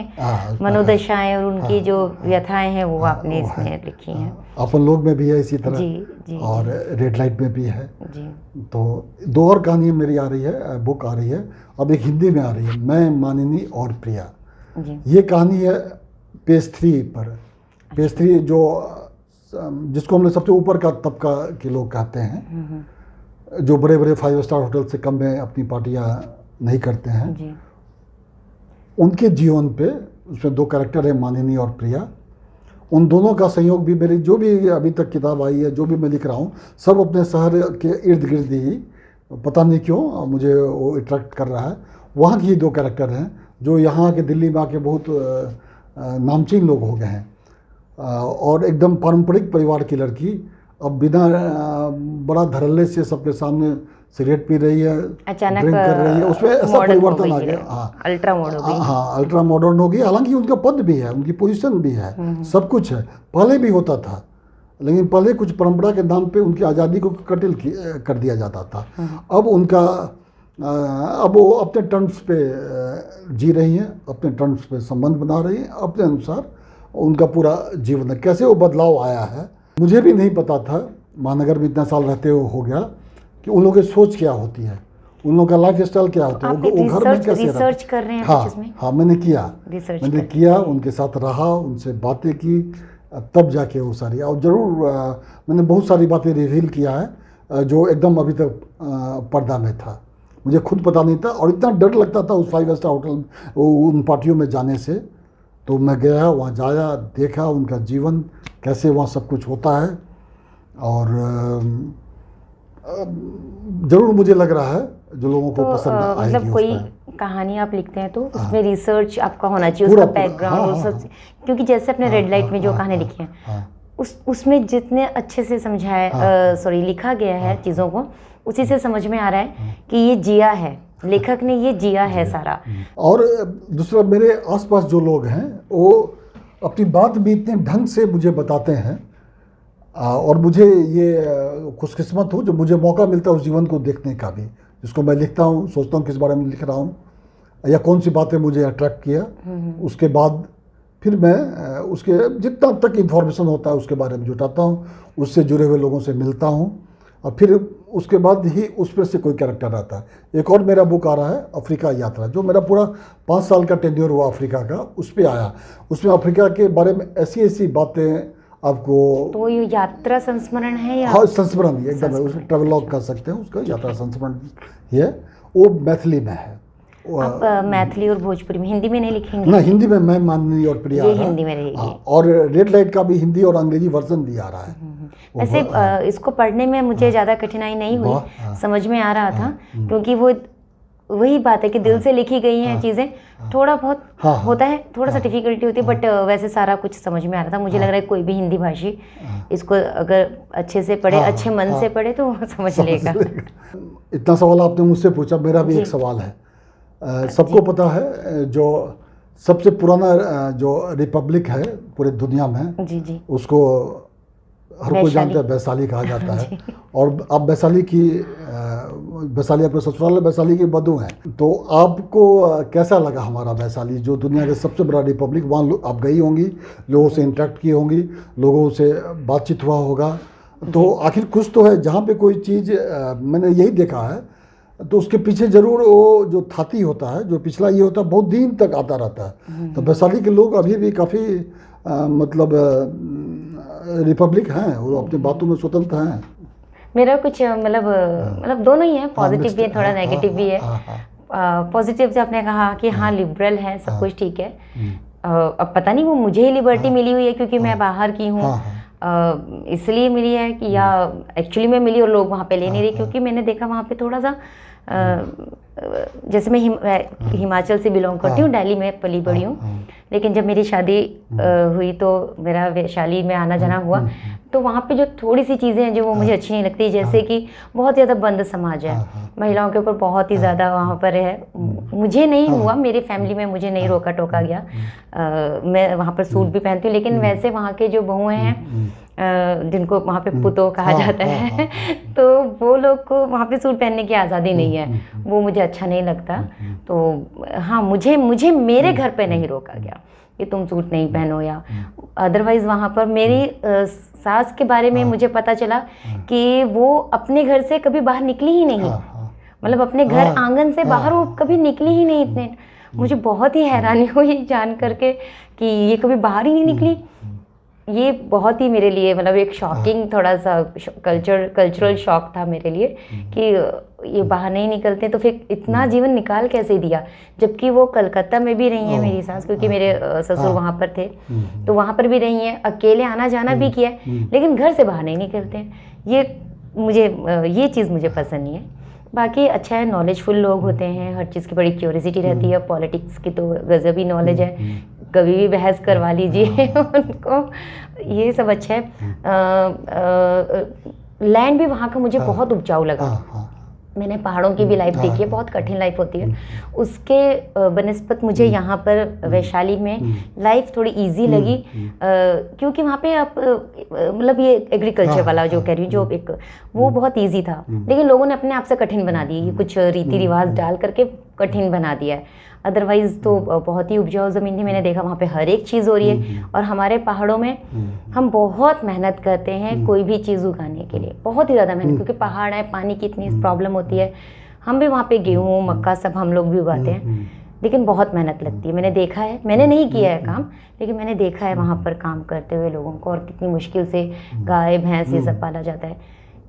मनोदशाएं और उनकी जो व्यथाएं हैं वो आपने इसमें लिखी हैं। अपन लोग में भी है इसी तरह, जी, और रेड लाइट में भी है जी। तो 2 और कहानियाँ मेरी आ रही है, बुक आ रही है, अब एक हिंदी में आ रही है, मैं, मानिनी और प्रिया। ये कहानी है पेज 3 पर। पेज 3 जो जिसको हम लोग सबसे ऊपर का तबका के लोग कहते हैं, जो बड़े बड़े 5 स्टार होटल से कम में अपनी पार्टियां नहीं करते हैं जी। उनके जीवन पे उसमें 2 कैरेक्टर है, मानिनी और प्रिया। उन दोनों का संयोग भी, मेरी जो भी अभी तक किताब आई है, जो भी मैं लिख रहा हूँ, सब अपने शहर के इर्द गिर्द ही, पता नहीं क्यों मुझे वो अट्रैक्ट कर रहा है। वहाँ की ही 2 कैरेक्टर हैं जो यहाँ के दिल्ली में आके बहुत नामचीन लोग हो गए हैं, और एकदम पारंपरिक परिवार की लड़की अब बिना बड़ा धड़ल्ले से सबके सामने सिगरेट पी रही है, अचानक ड्रिंक कर रही है, उसमें ऐसा परिवर्तन आ गया। अल्ट्रा मॉडर्न हो गई। हाँ, अल्ट्रा मॉडर्न हो गई। हालांकि उनका पद भी है, उनकी पोजीशन भी है, सब कुछ है। पहले भी होता था, लेकिन पहले कुछ परंपरा के नाम पे उनकी आज़ादी को कटिल कर दिया जाता था। अब वो अपने टर्म्स पे जी रही हैं, अपने टर्म्स पे संबंध बना रही हैं, अपने अनुसार उनका पूरा जीवन है। कैसे वो बदलाव आया है मुझे भी नहीं पता था। महानगर में इतना साल रहते हुए हो गया कि उन लोगों की सोच क्या होती है, उन लोगों का लाइफ स्टाइल क्या होता है, वो घर में कैसे रिसर्च कर रहे हैं। हाँ, मैंने किया, उनके साथ रहा, उनसे बातें की, तब जाके वो सारी, और ज़रूर मैंने बहुत सारी बातें रिवील किया है जो एकदम अभी तक पर्दा में था, मुझे खुद पता नहीं था। और इतना डर लगता था उस 5 स्टार होटल उन पार्टियों में जाने से। तो मैं गया, वहाँ जाया, देखा उनका जीवन कैसे वहाँ सब कुछ होता है। और ज़रूर मुझे लग रहा है जो लोगों को पसंद आएगी। मतलब कोई कहानी आप लिखते हैं तो उसमें रिसर्च आपका होना चाहिए, उसका बैकग्राउंड, वो सब, क्योंकि जैसे अपने रेड लाइट में जो कहानी लिखी है उसमें जितने अच्छे से समझाया सॉरी लिखा गया है चीज़ों को, उसी से समझ में आ रहा है कि ये जिया है, लेखक ने ये जिया है सारा। और दूसरा, मेरे आसपास जो लोग हैं वो अपनी बात भी इतने ढंग से मुझे बताते हैं, और मुझे ये खुशकिस्मत हूँ जो मुझे मौका मिलता है उस जीवन को देखने का भी, जिसको मैं लिखता हूँ, सोचता हूँ किस बारे में लिख रहा हूँ या कौन सी बातें मुझे अट्रैक्ट किया। उसके बाद फिर मैं उसके जितना तक इन्फॉर्मेशन होता है उसके बारे में जुटाता हूँ, उससे जुड़े हुए लोगों से मिलता हूँ, और फिर उसके बाद ही उस पर से कोई कैरेक्टर आता है। एक और मेरा बुक आ रहा है अफ्रीका यात्रा, जो मेरा पूरा 5 साल का टेन्योर हुआ अफ्रीका का, उस पर आया। उसमें अफ्रीका के बारे में ऐसी ऐसी बातें आपको। तो ये यात्रा संस्मरण है या? हाँ, संस्मरण ही एकदम है, उसमें ट्रेवलॉग कर सकते हैं उसका, यात्रा संस्मरण ही है। वो मैथिली में है। आप मैथिली और भोजपुरी में, हिंदी में नहीं लिखेंगे? ना, हिंदी में मैं, माननी और प्रिया ये हिंदी में रहेगी। हाँ, और रेड लाइट का भी हिंदी और अंग्रेजी वर्जन भी आ रहा है। वैसे इसको पढ़ने में मुझे ज़्यादा कठिनाई नहीं हुई, समझ में आ रहा था, क्योंकि वो वही बात है कि दिल से लिखी गई हैं चीज़ें। थोड़ा बहुत होता है, थोड़ा सा डिफिकल्टी होती है, बट वैसे सारा कुछ समझ में आ रहा था। मुझे लग रहा है कोई भी हिंदी भाषी इसको अगर अच्छे से पढ़े, अच्छे मन से पढ़े तो समझ लेगा। इतना सवाल आपने मुझसे पूछा, मेरा भी एक सवाल है। सबको पता है जो सबसे पुराना जो रिपब्लिक है पूरे दुनिया में, जी, उसको हर कोई जानता है, वैशाली कहा जाता है। और आप वैशाली की, वैशाली अपने ससुराल में वैशाली की बधू हैं, तो आपको कैसा लगा हमारा वैशाली, जो दुनिया का सबसे बड़ा रिपब्लिक? वहाँ आप गई होंगी, लोगों से इंटरेक्ट की होंगी, लोगों से बातचीत हुआ होगा, तो आखिर कुछ तो है जहाँ पे कोई चीज़, मैंने यही देखा है, तो उसके पीछे जरूर वो जो थाती होता है, जो पिछला ये होता है, बहुत दिन तक आता रहता है। तो वैशाली के लोग अभी भी काफ़ी मतलब रिपब्लिक हैं, वो अपनी बातों में स्वतंत्र हैं। मेरा कुछ मतलब दोनों ही है, पॉजिटिव भी है, थोड़ा नेगेटिव भी है। पॉजिटिव से आपने कहा कि हाँ लिबरल है, सब कुछ ठीक है। अब पता नहीं वो मुझे ही लिबर्टी मिली हुई है क्योंकि मैं बाहर की हूँ, इसलिए मिली है कि या एक्चुअली में मिली और लोग वहाँ पे ले नहीं रहे, क्योंकि मैंने देखा वहाँ पे थोड़ा सा जैसे मैं हिमाचल से बिलोंग करती हूँ, दिल्ली में पली बड़ी हूँ, लेकिन जब मेरी शादी हुई तो मेरा वैशाली में आना जाना हुआ, तो वहाँ पे जो थोड़ी सी चीज़ें हैं जो वो मुझे अच्छी नहीं लगती, जैसे कि बहुत ज़्यादा बंद समाज है, महिलाओं के ऊपर बहुत ही ज़्यादा वहाँ पर है। मुझे नहीं हुआ, मेरी फैमिली में मुझे नहीं रोका टोका गया, मैं वहाँ पर सूट भी पहनती हूँ, लेकिन वैसे वहाँ के जो बहुएँ हैं जिनको वहाँ पे पुतो कहा जाता है, तो वो लोग को वहाँ पे सूट पहनने की आज़ादी नहीं है, वो मुझे अच्छा नहीं लगता। तो हाँ, मुझे मेरे घर पे नहीं रोका गया कि तुम सूट नहीं पहनो, या अदरवाइज़ वहाँ पर मेरी सास के बारे में मुझे पता चला कि वो अपने घर से कभी बाहर निकली ही नहीं, मतलब अपने घर आंगन से बाहर वो कभी निकली ही नहीं। इतने मुझे बहुत ही हैरानी हुई जान करके कि ये कभी बाहर ही नहीं निकली। ये बहुत ही मेरे लिए मतलब एक शॉकिंग, थोड़ा सा कल्चरल शॉक था मेरे लिए कि ये बाहर नहीं निकलते, तो फिर इतना जीवन निकाल कैसे दिया, जबकि वो कलकत्ता में भी रही हैं मेरी सास, क्योंकि मेरे ससुर वहाँ पर थे, तो वहाँ पर भी रही हैं, अकेले आना जाना भी किया, लेकिन घर से बाहर नहीं निकलते हैं। ये चीज़ मुझे पसंद नहीं है। बाकी अच्छा है, नॉलेजफुल लोग होते हैं, हर चीज़ की बड़ी क्यूरियोसिटी रहती है, पॉलिटिक्स की तो गजब ही नॉलेज है, कभी भी बहस करवा लीजिए उनको, ये सब अच्छा है। लैंड भी वहाँ का मुझे बहुत उपजाऊ लगा। मैंने पहाड़ों की भी लाइफ देखी है, बहुत कठिन लाइफ होती है, उसके बनस्पत मुझे यहाँ पर वैशाली में लाइफ थोड़ी इजी लगी, क्योंकि वहाँ पे आप मतलब ये एग्रीकल्चर वाला जो कह रही हूँ, जो एक वो बहुत इजी था, लेकिन लोगों ने अपने आप से कठिन बना दिया, कुछ रीति रिवाज डाल करके कठिन बना दिया है। अदरवाइज़ तो बहुत ही उपजाऊ ज़मीन थी, मैंने देखा वहाँ पे हर एक चीज़ हो रही है। और हमारे पहाड़ों में हम बहुत मेहनत करते हैं कोई भी चीज़ उगाने के लिए, बहुत ही ज़्यादा मेहनत, क्योंकि पहाड़ है, पानी की इतनी प्रॉब्लम होती है। हम भी वहाँ पे गेहूँ मक्का सब हम लोग भी उगाते हैं, लेकिन बहुत मेहनत लगती है। मैंने देखा है, मैंने नहीं किया है काम, लेकिन मैंने देखा है वहाँ पर काम करते हुए लोगों को, और कितनी मुश्किल से गाय भैंस ये सब पाला जाता है।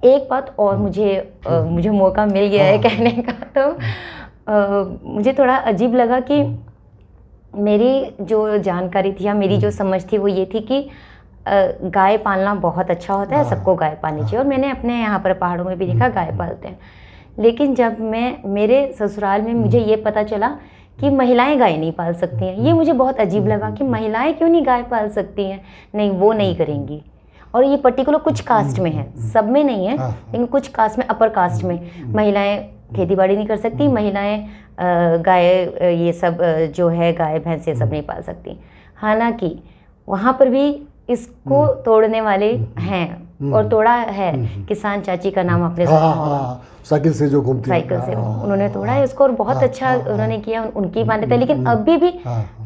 एक बात और मुझे मौका मिल गया है कहने का, तो मुझे थोड़ा अजीब लगा कि मेरी जो जानकारी थी या मेरी जो समझ थी वो ये थी कि गाय पालना बहुत अच्छा होता है, सबको गाय पालनी चाहिए, और मैंने अपने यहाँ पर पहाड़ों में भी देखा गाय पालते हैं। लेकिन जब मेरे ससुराल में मुझे ये पता चला कि महिलाएं गाय नहीं पाल सकती हैं, ये मुझे बहुत अजीब लगा कि महिलाएं क्यों नहीं गाय पाल सकती हैं, नहीं वो नहीं करेंगी। और ये पर्टिकुलर कुछ कास्ट में है, सब में नहीं है, लेकिन कुछ कास्ट में, अपर कास्ट में महिलाएं खेती बाड़ी नहीं कर सकती, महिलाएं गाय ये सब जो है गाय भैंस ये सब नहीं पाल सकती। हालांकि वहाँ पर भी इसको तोड़ने वाले हैं और तोड़ा है। किसान चाची का नाम आपने सुना होगा, साइकिल से जो घूमती है, साइकिल से उन्होंने तोड़ा है उसको और बहुत अच्छा उन्होंने किया, उनकी मान्यता है। लेकिन अभी भी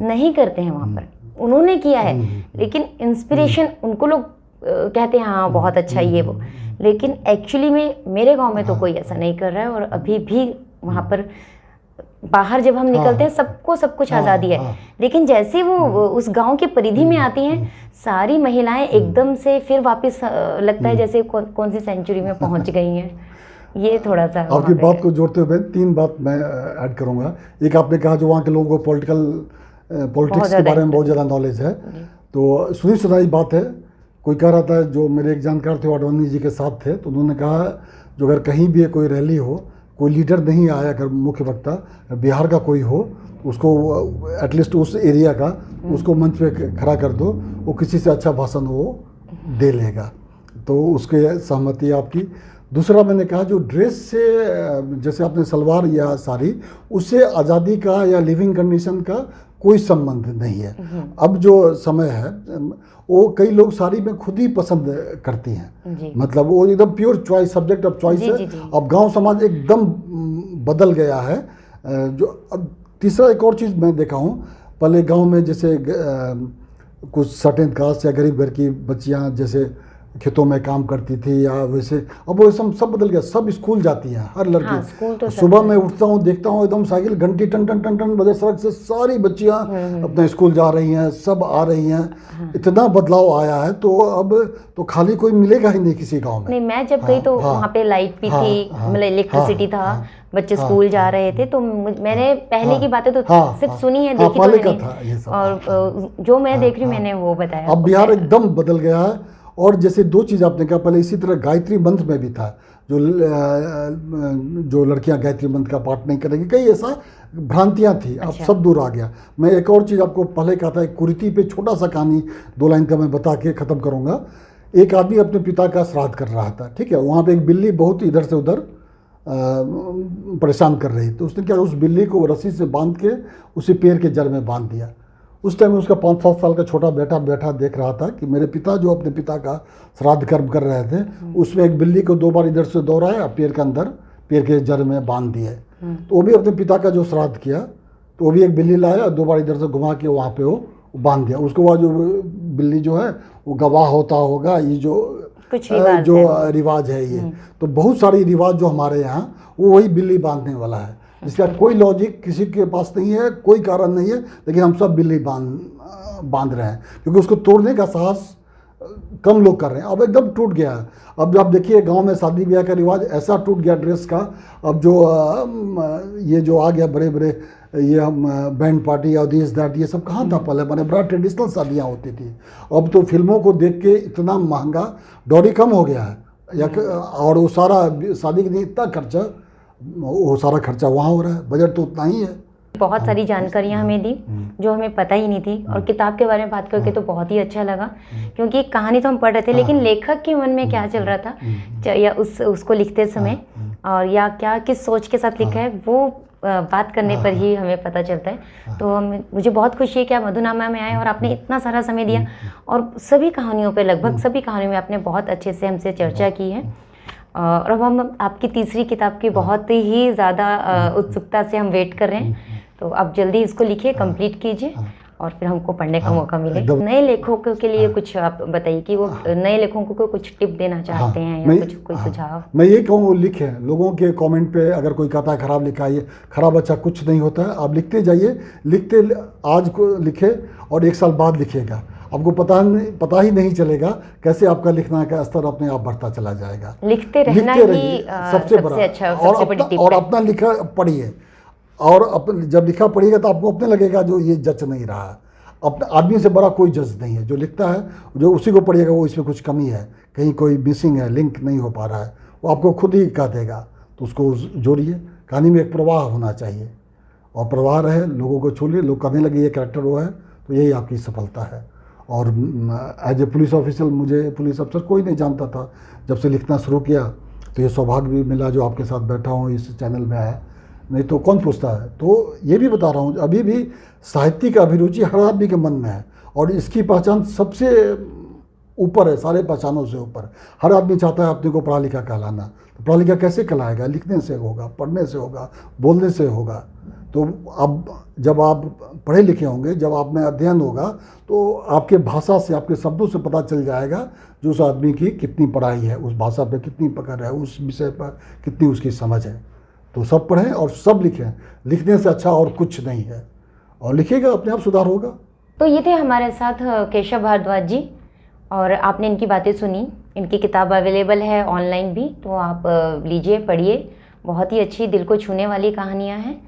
नहीं करते हैं वहाँ पर, उन्होंने किया है लेकिन इंस्पिरेशन उनको लोग कहते हैं हाँ बहुत अच्छा ये वो, लेकिन एक्चुअली में मेरे गांव में तो कोई ऐसा नहीं कर रहा है। और अभी भी वहाँ पर बाहर जब हम निकलते हैं सबको सब कुछ आज़ादी है, लेकिन जैसे वो उस गांव की परिधि में आती हैं सारी महिलाएं एकदम से फिर वापस लगता है जैसे कौन सी सेंचुरी में पहुंच गई हैं। ये थोड़ा सा आपकी बात को जोड़ते हुए 3 बात मैं ऐड करूंगा। एक आपने कहा जो वहाँ के लोगों को पॉलिटिक्स के बारे में बहुत ज़्यादा नॉलेज है, तो सुनी सुनाई बात है। कोई कह रहा था, जो मेरे एक जानकार थे आडवाणी जी के साथ थे, तो उन्होंने कहा जो अगर कहीं भी कोई रैली हो, कोई लीडर नहीं आया, अगर मुख्य वक्ता बिहार का कोई हो, उसको एटलीस्ट उस एरिया का उसको मंच पे खड़ा कर दो, वो किसी से अच्छा भाषण वो दे लेगा। तो उसके सहमति आपकी। दूसरा मैंने कहा जो ड्रेस से, जैसे आपने सलवार या साड़ी, उससे आज़ादी का या लिविंग कंडीशन का कोई संबंध नहीं है। अब जो समय है वो कई लोग साड़ी में खुद ही पसंद करती हैं, मतलब वो एकदम pure choice, subject of choice है। अब गांव समाज एकदम बदल गया है। जो अब तीसरा एक और चीज़ मैं देखा हूँ, पहले गांव में जैसे कुछ सर्टेन कास्ट या गरीब घर की बच्चियाँ जैसे खेतों में काम करती थी या वैसे, अब वो सब बदल गया। सब स्कूल जाती हैं, हर लड़की। तो सुबह मैं उठता हूँ देखता हूँ एकदम साइकिल घंटी टन टन टन टन बजे सड़क से सारी बच्चियाँ अपने स्कूल जा रही हैं, सब आ रही हैं। इतना बदलाव आया है, तो अब तो खाली कोई मिलेगा ही नहीं किसी गाँव में। नहीं, मैं जब गई तो वहाँ पे लाइट भी थी, मतलब इलेक्ट्रिसिटी था, बच्चे स्कूल जा रहे थे। तो मैंने पहले की बातें तो सिर्फ सुनी है, देखी तो नहीं, और जो मैं देख रही हूँ मैंने वो बताया। अब बिहार एकदम बदल गया है। और जैसे 2 चीज़ आपने कहा, पहले इसी तरह गायत्री मंत्र में भी था, जो लड़कियां गायत्री मंत्र का पाठ नहीं करेंगी, कई ऐसा भ्रांतियां थी। अब सब दूर आ गया। मैं एक और चीज़ आपको पहले कहा था, एक कुरीति पे छोटा सा कहानी 2 लाइन का मैं बता के ख़त्म करूँगा। एक आदमी अपने पिता का श्राद्ध कर रहा था, ठीक है। वहाँ पे एक बिल्ली बहुत इधर से उधर परेशान कर रही, तो उसने क्या, उस बिल्ली को रस्सी से बांध के उसी पेड़ के जड़ में बांध दिया। उस टाइम उसका 5-7 साल का छोटा बेटा बैठा देख रहा था कि मेरे पिता जो अपने पिता का श्राद्ध कर्म कर रहे थे, उसमें एक बिल्ली को 2 बार इधर से दौड़ाया, पेड़ के अंदर, पेड़ के जड़ में बांध दिए। तो वो भी अपने पिता का जो श्राद्ध किया, तो वो भी एक बिल्ली लाया, 2 बार इधर से घुमा के वहाँ पे वो बांध दिया। उसके बाद जो बिल्ली जो है वो गवाह होता होगा, ये जो रिवाज है ये। तो बहुत सारे रिवाज जो हमारे यहाँ, वो वही बिल्ली बांधने वाला है, जिसका कोई लॉजिक किसी के पास नहीं है, कोई कारण नहीं है, लेकिन हम सब बिल्ली बांध रहे हैं, क्योंकि उसको तोड़ने का साहस कम लोग कर रहे हैं। अब एकदम टूट गया है। अब आप देखिए गांव में शादी ब्याह का रिवाज ऐसा टूट गया ड्रेस का। अब जो ये जो आ गया बड़े बड़े ये बैंड पार्टी और दिस दैट, ये सब कहाँ था पहले, मैंने बड़ा ट्रेडिशनल शादियाँ होती थी। अब तो फिल्मों को देख के इतना महंगा, डॉरी कम हो गया है, या और वो सारा शादी के लिए इतना खर्चा, वो सारा खर्चा वहाँ हो रहा है, बजट तो उतना ही है। बहुत सारी जानकारियाँ हमें दी जो हमें पता ही नहीं थी, और किताब के बारे में बात करके तो बहुत ही अच्छा लगा, क्योंकि एक कहानी तो हम पढ़ रहे थे, लेकिन लेखक के मन में क्या चल रहा था या उसको लिखते समय, और या क्या किस सोच के साथ लिखा है, वो बात करने पर ही हमें पता चलता है। तो मुझे बहुत खुशी है कि आप मधुनामा में आए और आपने इतना सारा समय दिया, और सभी कहानियों पे, लगभग सभी कहानियों में आपने बहुत अच्छे से हमसे चर्चा की है। और अब हम आपकी तीसरी किताब की बहुत ही ज़्यादा उत्सुकता से हम वेट कर रहे हैं। तो आप जल्दी इसको लिखिए, कंप्लीट कीजिए, और फिर हमको पढ़ने का मौका मिले। नए लेखकों के लिए कुछ आप बताइए कि वो नए लेखकों को कुछ टिप देना चाहते हैं या कुछ कोई सुझाव। मैं ये कहूँ, लिखें। लोगों के कमेंट पे अगर कोई कहता है खराब लिखा है, खराब अच्छा कुछ नहीं होता है। आप लिखते जाइए, लिखते आज को लिखे और 1 साल बाद लिखिएगा, आपको पता ही नहीं चलेगा कैसे आपका लिखना का स्तर अपने आप बढ़ता चला जाएगा। लिखते रहना ही सबसे बड़ा अच्छा, और अपना लिखा पढ़िए, और जब लिखा पढ़िएगा तो आपको अपने लगेगा जो ये जज नहीं रहा है। अपने आदमी से बड़ा कोई जज नहीं है। जो लिखता है, जो उसी को पढ़िएगा, वो इसमें कुछ कमी है, कहीं कोई मिसिंग है, लिंक नहीं हो पा रहा है, वो आपको खुद ही कह देगा। तो उसको जोड़िए। कहानी में एक प्रवाह होना चाहिए, और प्रवाह रहे, लोगों को छू लिए, लोग कहने लगे ये कैरेक्टर वो है, तो यही आपकी सफलता है। और एज ए पुलिस ऑफिसर मुझे पुलिस अफसर कोई नहीं जानता था। जब से लिखना शुरू किया तो ये सौभाग्य भी मिला जो आपके साथ बैठा हूँ, इस चैनल में आया, नहीं तो कौन पूछता है। तो ये भी बता रहा हूँ, अभी भी साहित्य का अभिरुचि हर आदमी के मन में है और इसकी पहचान सबसे ऊपर है, सारे पहचानों से ऊपर। हर आदमी चाहता है अपने को पढ़ा लिखा कहलाना। तो पढ़ा लिखा कैसे कहलाएगा? लिखने से होगा, पढ़ने से होगा, बोलने से होगा। तो अब जब आप पढ़े लिखे होंगे, जब आप में अध्ययन होगा, तो आपके भाषा से, आपके शब्दों से पता चल जाएगा जो उस आदमी की कितनी पढ़ाई है, उस भाषा पे कितनी पकड़ है, उस विषय पर कितनी उसकी समझ है। तो सब पढ़ें और सब लिखें। लिखने से अच्छा और कुछ नहीं है, और लिखिएगा अपने आप सुधार होगा। तो ये थे हमारे साथ केशव भारद्वाज जी, और आपने इनकी बातें सुनी। इनकी किताब अवेलेबल है ऑनलाइन भी, तो आप लीजिए, पढ़िए। बहुत ही अच्छी, दिल को छूने वाली कहानियाँ हैं।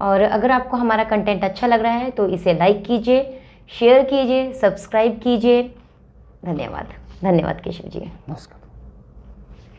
और अगर आपको हमारा कंटेंट अच्छा लग रहा है तो इसे लाइक कीजिए, शेयर कीजिए, सब्सक्राइब कीजिए। धन्यवाद। धन्यवाद केशव जी। नमस्कार।